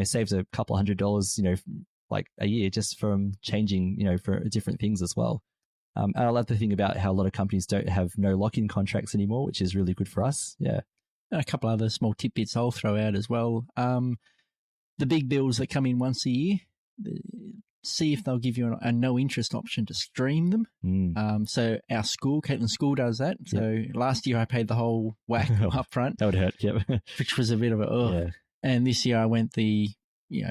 saved a couple $100, like a year just from changing, for different things as well. And I love the thing about how a lot of companies don't have no lock-in contracts anymore, which is really good for us. Yeah. And a couple other small tidbits I'll throw out as well. The big bills that come in once a year, see if they'll give you a no interest option to stream them. So our school, Caitlin's school, does that. So last year I paid the whole whack up front. That would hurt. Yep. Which was a bit of a And this year I went the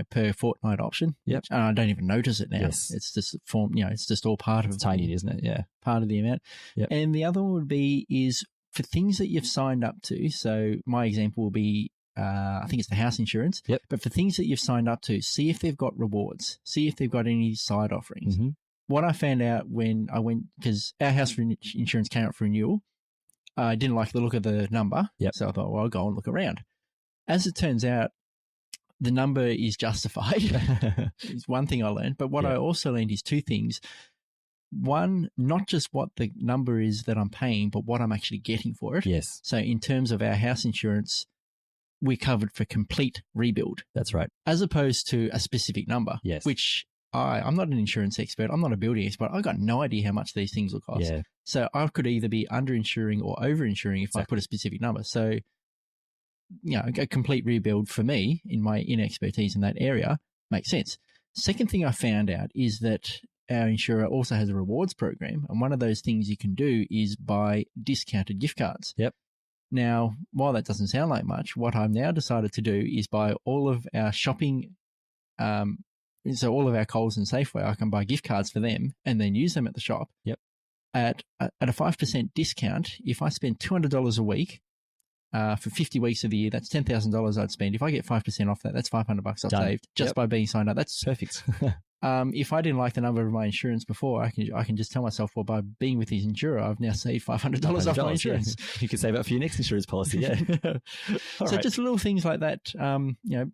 per fortnight option. Yep. And I don't even notice it now. Yes. It's just it's just all part of it's tiny, isn't it? Yeah. Part of the amount. Yep. And the other one would be is for things that you've signed up to. So my example will be I think it's the house insurance. Yep. But for things that you've signed up to, see if they've got rewards. See if they've got any side offerings. Mm-hmm. What I found out when I went, because our house insurance came up for renewal, I didn't like the look of the number. Yep. So I thought, well, I'll go and look around. As it turns out, the number is justified. It's one thing I learned. But what I also learned is two things. One, not just what the number is that I'm paying, but what I'm actually getting for it. Yes. So in terms of our house insurance, we covered for complete rebuild. That's right. As opposed to a specific number. Yes. Which I'm not an insurance expert. I'm not a building expert. I've got no idea how much these things will cost. Yeah. So I could either be underinsuring or overinsuring if I put a specific number. So, a complete rebuild for me in my inexpertise in that area makes sense. Second thing I found out is that our insurer also has a rewards program. And one of those things you can do is buy discounted gift cards. Yep. Now, while that doesn't sound like much, what I've now decided to do is buy all of our shopping, so all of our Coles and Safeway, I can buy gift cards for them and then use them at the shop. Yep. At a 5% discount. If I spend $200 a week for 50 weeks of the year, that's $10,000 I'd spend. If I get 5% off that, that's $500 I've saved just by being signed up. That's perfect. If I didn't like the number of my insurance before, I can just tell myself, well, by being with this insurer, I've now saved $500 off my insurance. Yeah. You can save up for your next insurance policy. Yeah. Just little things like that. Not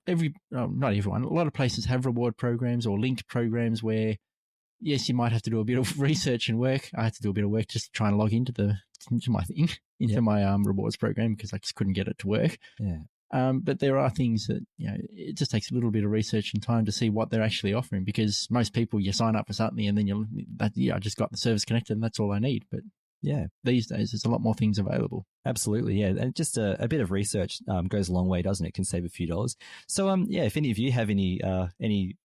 everyone. A lot of places have reward programs or linked programs where, yes, you might have to do a bit of research and work. I had to do a bit of work just to try and log into my rewards program because I just couldn't get it to work. Yeah. But there are things that, it just takes a little bit of research and time to see what they're actually offering, because most people, you sign up for something and then I just got the service connected and that's all I need. But yeah, these days there's a lot more things available. Absolutely, yeah. And just a bit of research goes a long way, doesn't it? Can save a few dollars. So, if any of you have any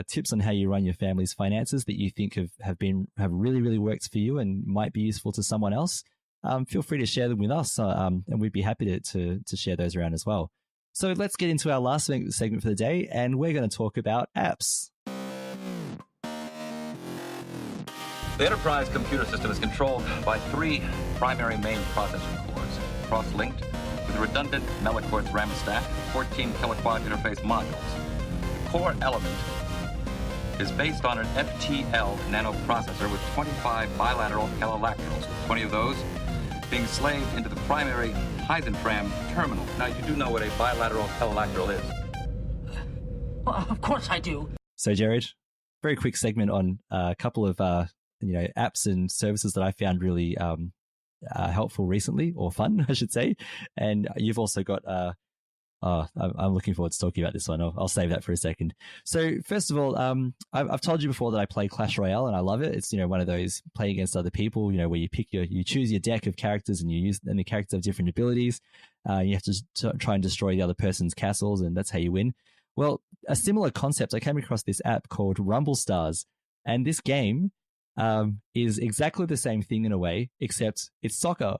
tips on how you run your family's finances that you think have really, really worked for you and might be useful to someone else, feel free to share them with us, and we'd be happy to share those around as well. So let's get into our last segment for the day, and we're going to talk about apps. The enterprise computer system is controlled by 3 primary main processor cores, cross-linked with a redundant Mellicort's RAM stack, 14 kiloquad interface modules. The core element is based on an FTL nanoprocessor with 25 bilateral helilaterals, 20 of those being slaved into the primary Heisenfram terminal. Now, you do know what a bilateral helilateral is. Well, of course I do. So, Jared, very quick segment on a couple of apps and services that I found really helpful recently, or fun, I should say. And you've also got I'm looking forward to talking about this one. I'll save that for a second. So first of all, I've told you before that I play Clash Royale and I love it. It's, one of those play against other people, where you choose your deck of characters and the characters have different abilities. You have to try and destroy the other person's castles, and that's how you win. Well, a similar concept, I came across this app called Rumble Stars, and this game is exactly the same thing in a way, except it's soccer.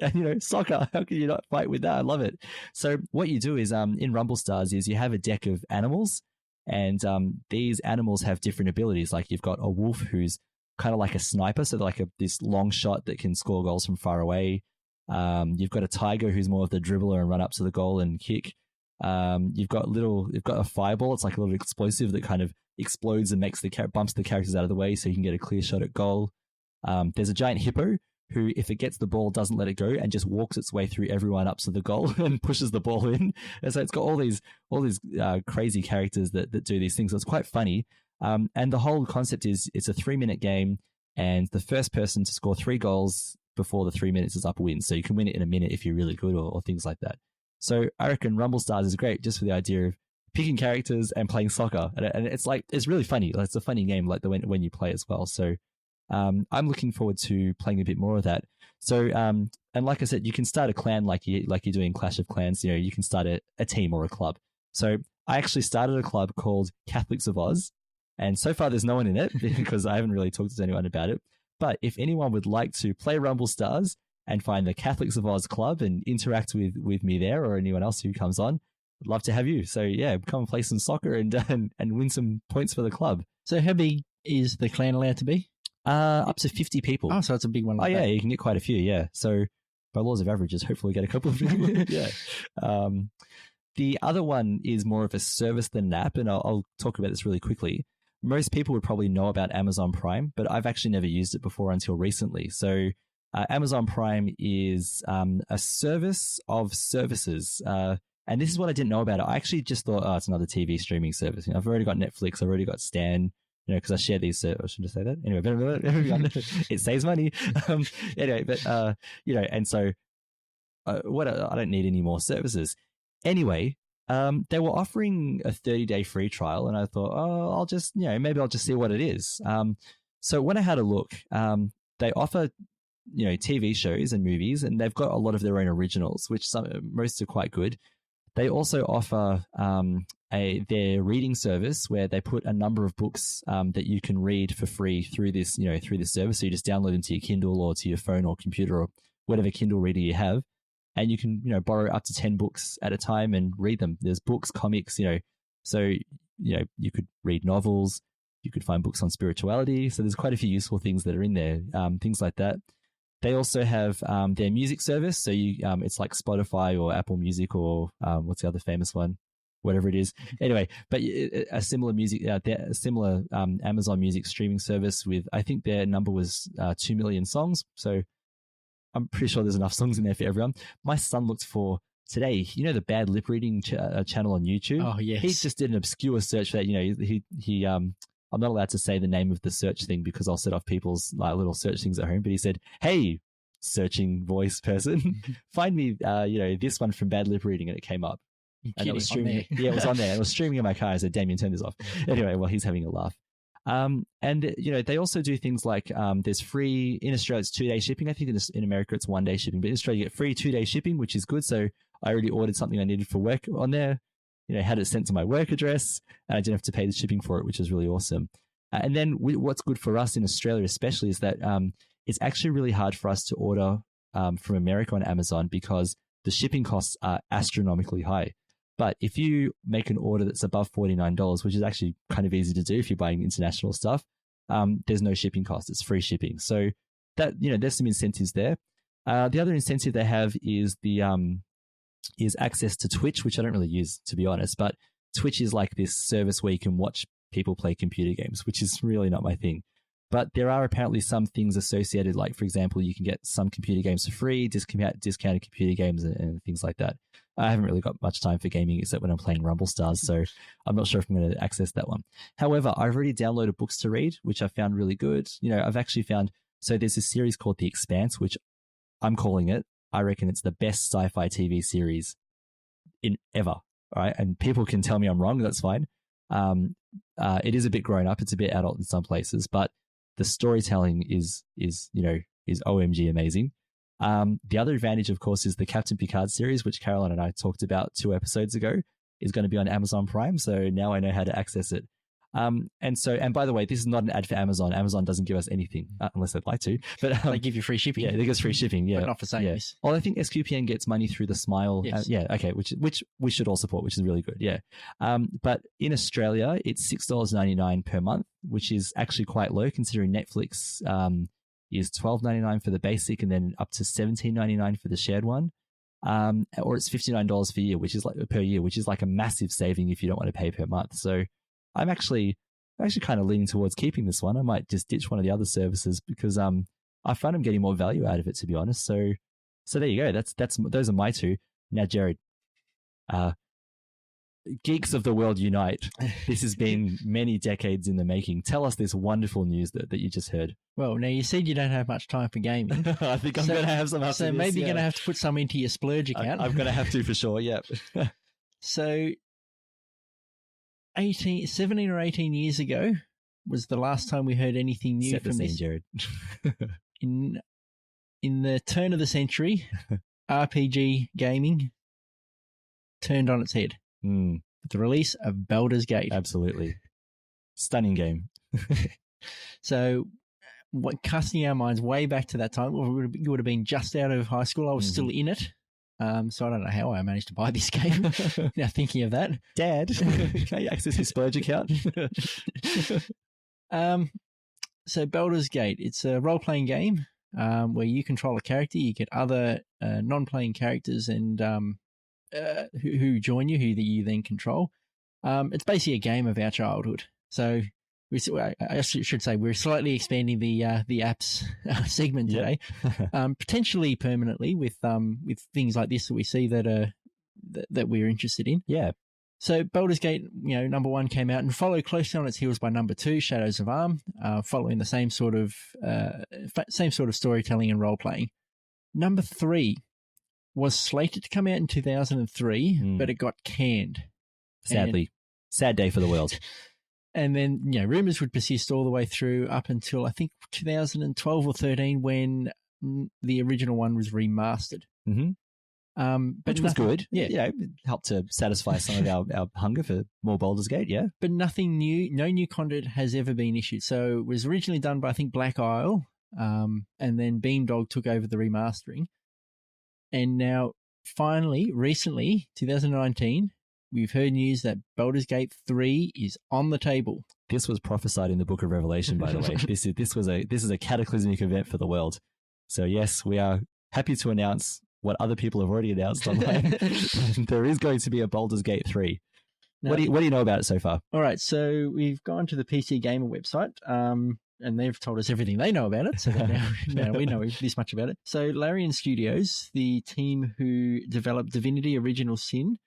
And soccer, how can you not fight with that? I love it. So what you do is in Rumble Stars is you have a deck of animals, and these animals have different abilities. Like you've got a wolf who's kind of like a sniper, so like this long shot that can score goals from far away. You've got a tiger who's more of the dribbler and run up to the goal and kick. You've got a fireball. It's like a little explosive that kind of explodes and bumps the characters out of the way so you can get a clear shot at goal. There's a giant hippo who, if it gets the ball, doesn't let it go and just walks its way through everyone up to the goal and pushes the ball in. And so it's got all these crazy characters that do these things. So it's quite funny. And the whole concept is it's a 3-minute game, and the first person to score 3 goals before the 3 minutes is up wins. So you can win it in a minute if you're really good, or things like that. So I reckon Rumble Stars is great just for the idea of picking characters and playing soccer. And it's really funny. It's a funny game, like when you play as well. So I'm looking forward to playing a bit more of that. So, and like I said, you can start a clan like you're doing Clash of Clans. You can start a team or a club. So I actually started a club called Catholics of Oz. And so far there's no one in it because I haven't really talked to anyone about it. But if anyone would like to play Rumble Stars and find the Catholics of Oz club and interact with me there, or anyone else who comes on, I'd love to have you. So yeah, come and play some soccer and win some points for the club. So how big is the clan allowed to be? Up to 50 people. Oh, so it's a big one. Yeah, you can get quite a few. Yeah. So by laws of averages, hopefully get a couple of people. Yeah. The other one is more of a service than an app, and I'll talk about this really quickly. Most people would probably know about Amazon Prime, but I've actually never used it before until recently. So Amazon Prime is a service of services. And this is what I didn't know about it. I actually just thought, it's another TV streaming service. I've already got Netflix. I've already got Stan, because I share these. I shouldn't say that. Anyway, it saves money. Anyway, but, and so I don't need any more services. Anyway, they were offering a 30-day free trial, and I thought, I'll just, maybe I'll just see what it is. So when I had a look, they offer, TV shows and movies, and they've got a lot of their own originals, which most are quite good. They also offer their reading service where they put a number of books that you can read for free through this service. So you just download them to your Kindle or to your phone or computer whatever Kindle reader you have, and you can, borrow up to 10 books at a time and read them. There's books, comics, so, you could read novels, you could find books on spirituality. So there's quite a few useful things that are in there, things like that. They also have their music service. So it's like Spotify or Apple Music or what's the other famous one? Whatever it is. Anyway, but a similar Amazon Music streaming service with, I think their number was 2 million songs. So I'm pretty sure there's enough songs in there for everyone. My son looked for today, the bad lip reading channel on YouTube. Oh, yes. He just did an obscure search for that. He I'm not allowed to say the name of the search thing because I'll set off people's little search things at home. But he said, "Hey, searching voice person, find me, this one from bad lip reading," and it came up. And it was streaming. Yeah, it was on there. It was streaming in my car. I said, "Damien, turn this off." Anyway, well, he's having a laugh. And they also do things like there's free in Australia. It's 2-day shipping. I think in America it's 1-day shipping, but in Australia you get free 2-day shipping, which is good. So I already ordered something I needed for work on there. Had it sent to my work address, and I didn't have to pay the shipping for it, which is really awesome. And then what's good for us in Australia, especially, is that it's actually really hard for us to order from America on Amazon because the shipping costs are astronomically high. But if you make an order that's above $49, which is actually kind of easy to do if you're buying international stuff, there's no shipping cost. It's free shipping. So that, there's some incentives there. The other incentive they have is is access to Twitch, which I don't really use, to be honest. But Twitch is like this service where you can watch people play computer games, which is really not my thing. But there are apparently some things associated, like, for example, you can get some computer games for free, discounted computer games and things like that. I haven't really got much time for gaming except when I'm playing Rumble Stars, so I'm not sure if I'm going to access that one. However, I've already downloaded books to read, which I found really good. I've actually found, so there's a series called The Expanse, which I'm calling it, I reckon it's the best sci-fi TV series in ever, all right? And people can tell me I'm wrong, that's fine. It is a bit grown up, it's a bit adult in some places, but the storytelling is OMG amazing. The other advantage, of course, is the Captain Picard series, which Caroline and I talked about 2 episodes ago, is going to be on Amazon Prime. So now I know how to access it. And by the way, this is not an ad for Amazon. Amazon doesn't give us anything unless they'd like to, but they give you free shipping. Yeah, they give us free shipping. Yeah, but not for saying this. Well, I think SQPN gets money through the Smile. Yes. Okay, which we should all support, which is really good. Yeah. But in Australia, it's $6.99 per month, which is actually quite low considering Netflix is $12.99 for the basic and then up to $17.99 for the shared one. Or it's $59 per year, which is like a massive saving if you don't want to pay per month. So I'm actually kind of leaning towards keeping this one. I might just ditch one of the other services because I find I'm getting more value out of it, to be honest. So there you go. Those are my 2. Now, Jared, geeks of the world unite. This has been many decades in the making. Tell us this wonderful news that you just heard. Well, now you said you don't have much time for gaming. I think I'm going to have some after so this. Maybe you're going to have to put some into your splurge account. I'm going to have to for sure, yeah. So 17 or 18 years ago was the last time we heard anything new from this. Jared. In the turn of the century, RPG gaming turned on its head. With the release of Baldur's Gate. Absolutely. Stunning game. So, casting our minds way back to that time, you would have been just out of high school. I was still in it. So I don't know how I managed to buy this game. Now thinking of that. Dad, can you access his splurge account? So Baldur's Gate, it's a role-playing game where you control a character. You get other non-playing characters and who join you, who you then control. It's basically a game of our childhood. So I should say we're slightly expanding the apps segment today, potentially permanently with things like this that we see that we're interested in. Yeah. So Baldur's Gate, number 1 came out and followed closely on its heels by number 2, Shadows of Arm, following the same sort of storytelling and role playing. Number 3 was slated to come out in 2003, but it got canned. Sadly, sad day for the world. And then, rumors would persist all the way through up until I think 2012 or 13 when the original one was remastered. Mm-hmm. Which was good. Yeah. It helped to satisfy some of our hunger for more Baldur's Gate, yeah. But nothing new, no new content has ever been issued. So it was originally done by, I think, Black Isle, and then Beamdog took over the remastering. And now, finally, recently, 2019, we've heard news that Baldur's Gate 3 is on the table. This was prophesied in the Book of Revelation, by the way. This is a cataclysmic event for the world. So yes, we are happy to announce what other people have already announced online. There is going to be a Baldur's Gate 3. Now, what do you know about it so far? All right, so we've gone to the PC Gamer website, and they've told us everything they know about it. So now we know this much about it. So Larian Studios, the team who developed Divinity Original Sin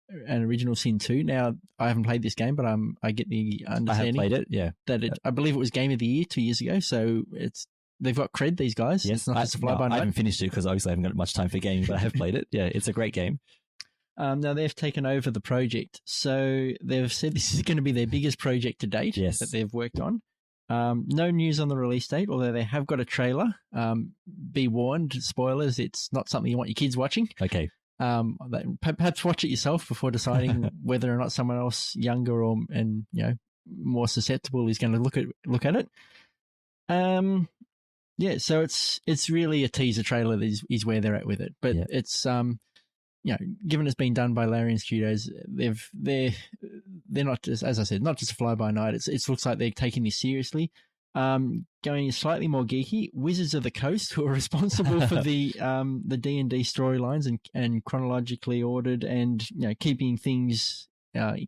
and Original Sin 2. Now, I haven't played this game, but I get the understanding. I have played it, yeah. That I believe it was Game of the Year 2 years ago, so they've got cred, these guys. Yes, it's not just a fly-by-night. I haven't finished it because obviously I haven't got much time for gaming, but I have played it. Yeah, it's a great game. Now, they've taken over the project. So they've said this is going to be their biggest project to date that they've worked on. No news on the release date, although they have got a trailer. Be warned, spoilers, it's not something you want your kids watching. Okay. Perhaps watch it yourself before deciding whether or not someone else younger or more susceptible is going to look at it. Yeah, so it's really a teaser trailer is where they're at with it, but it's given it's been done by Larian Studios, they're not just, as I said, not just a fly by night. It looks like they're taking this seriously. Going slightly more geeky, Wizards of the Coast, who are responsible for the D&D storylines and chronologically ordered and keeping things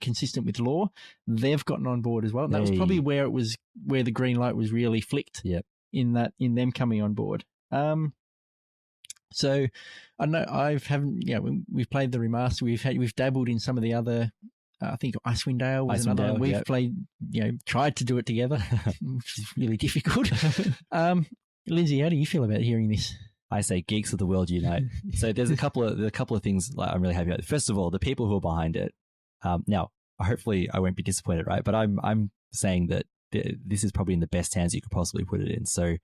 consistent with lore, they've gotten on board as well. And that was probably where the green light was really flicked. Yep. In them coming on board. So I know we've played the remaster. We've dabbled in some of the other. I think Icewind Dale was another one. We've played, tried to do it together, which is really difficult. Lindsay, how do you feel about hearing this? I say geeks of the world unite. So there's a couple of things I'm really happy about. First of all, the people who are behind it. Now, hopefully, I won't be disappointed, right? But I'm saying that this is probably in the best hands you could possibly put it in. So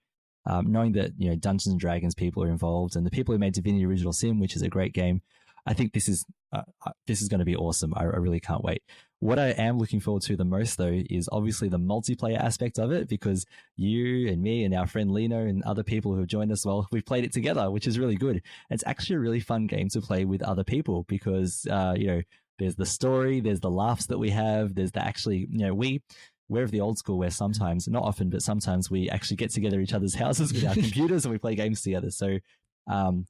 knowing that Dungeons and Dragons people are involved and the people who made Divinity Original Sin, which is a great game, I think this is going to be awesome. I really can't wait. What I am looking forward to the most, though, is obviously the multiplayer aspect of it, because you and me and our friend Lino and other people who have joined us, well, we've played it together, which is really good. It's actually a really fun game to play with other people because there's the story, there's the laughs that we have, there's the actually we're of the old school where sometimes, not often, but sometimes we actually get together at each other's houses with our computers and we play games together. So I'm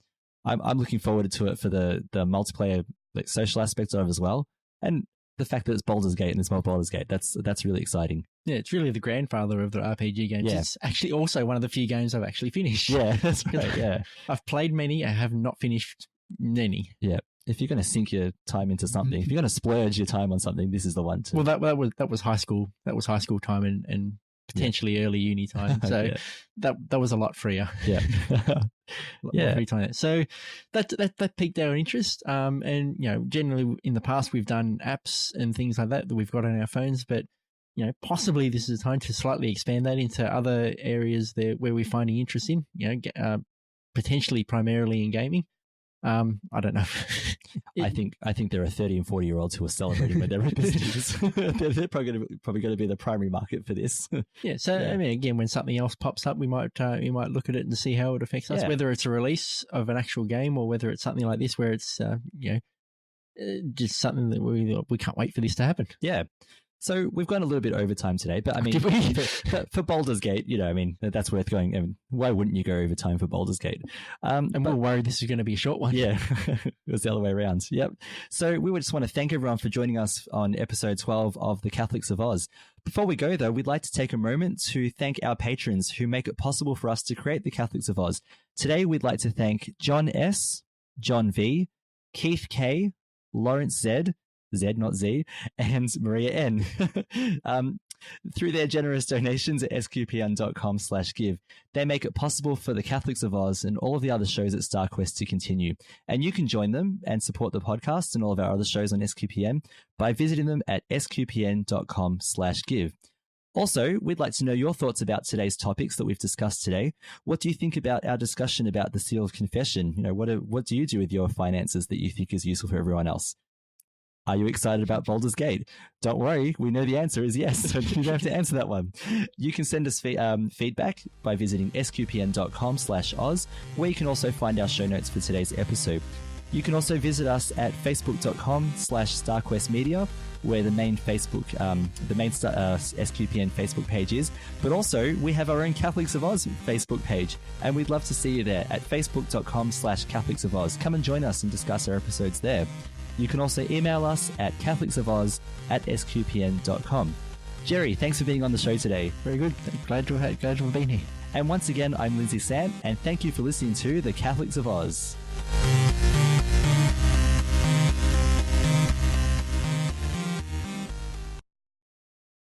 looking forward to it for the multiplayer social aspects of it as well. And the fact that it's Baldur's Gate and it's more Baldur's Gate, that's really exciting. Yeah, it's really the grandfather of the RPG games. Yeah. It's actually also one of the few games I've actually finished. Yeah, that's right, yeah. I've played many, I have not finished many. Yeah. If you're going to sink your time into something, if you're going to splurge your time on something, this is the one to. Well, that was high school. That was high school time and potentially early uni time. So that was a lot freer. Yeah, more free time. So that piqued our interest. And generally in the past we've done apps and things like that we've got on our phones, but possibly this is a time to slightly expand that into other areas there where we're finding interest in. Potentially primarily in gaming. I don't know. I think there are 30 and 40-year-olds who are celebrating with their businesses. They're probably going to be the primary market for this. Yeah. So I mean, again, when something else pops up, we might look at it and see how it affects us. Whether it's a release of an actual game or whether it's something like this where it's just something that we can't wait for this to happen. Yeah. So we've gone a little bit over time today, but I mean, for Baldur's Gate, that's worth going. I mean, why wouldn't you go over time for Baldur's Gate? And we're worried this is going to be a short one. Yeah, it was the other way around. Yep. So we would just want to thank everyone for joining us on episode 12 of The Catholics of Oz. Before we go, though, we'd like to take a moment to thank our patrons who make it possible for us to create The Catholics of Oz. Today, we'd like to thank John S., John V., Keith K., Lawrence Z, not Z, and Maria N. Through their generous donations at sqpn.com/give. They make it possible for the Catholics of Oz and all of the other shows at StarQuest to continue. And you can join them and support the podcast and all of our other shows on SQPN by visiting them at sqpn.com/give. Also, we'd like to know your thoughts about today's topics that we've discussed today. What do you think about our discussion about the seal of confession? What do you do with your finances that you think is useful for everyone else? Are you excited about Baldur's Gate? Don't worry, we know the answer is yes, so you don't have to answer that one. You can send us feedback by visiting sqpn.com/Oz, where you can also find our show notes for today's episode. You can also visit us at facebook.com/StarQuestMedia, where the main SQPN Facebook page is. But also, we have our own Catholics of Oz Facebook page, and we'd love to see you there at facebook.com/Catholics of Oz. Come and join us and discuss our episodes there. You can also email us at catholicsofoz@sqpn.com. Jerry, thanks for being on the show today. Very good. Glad to have been here. And once again, I'm Lindsay Sant, and thank you for listening to the Catholics of Oz.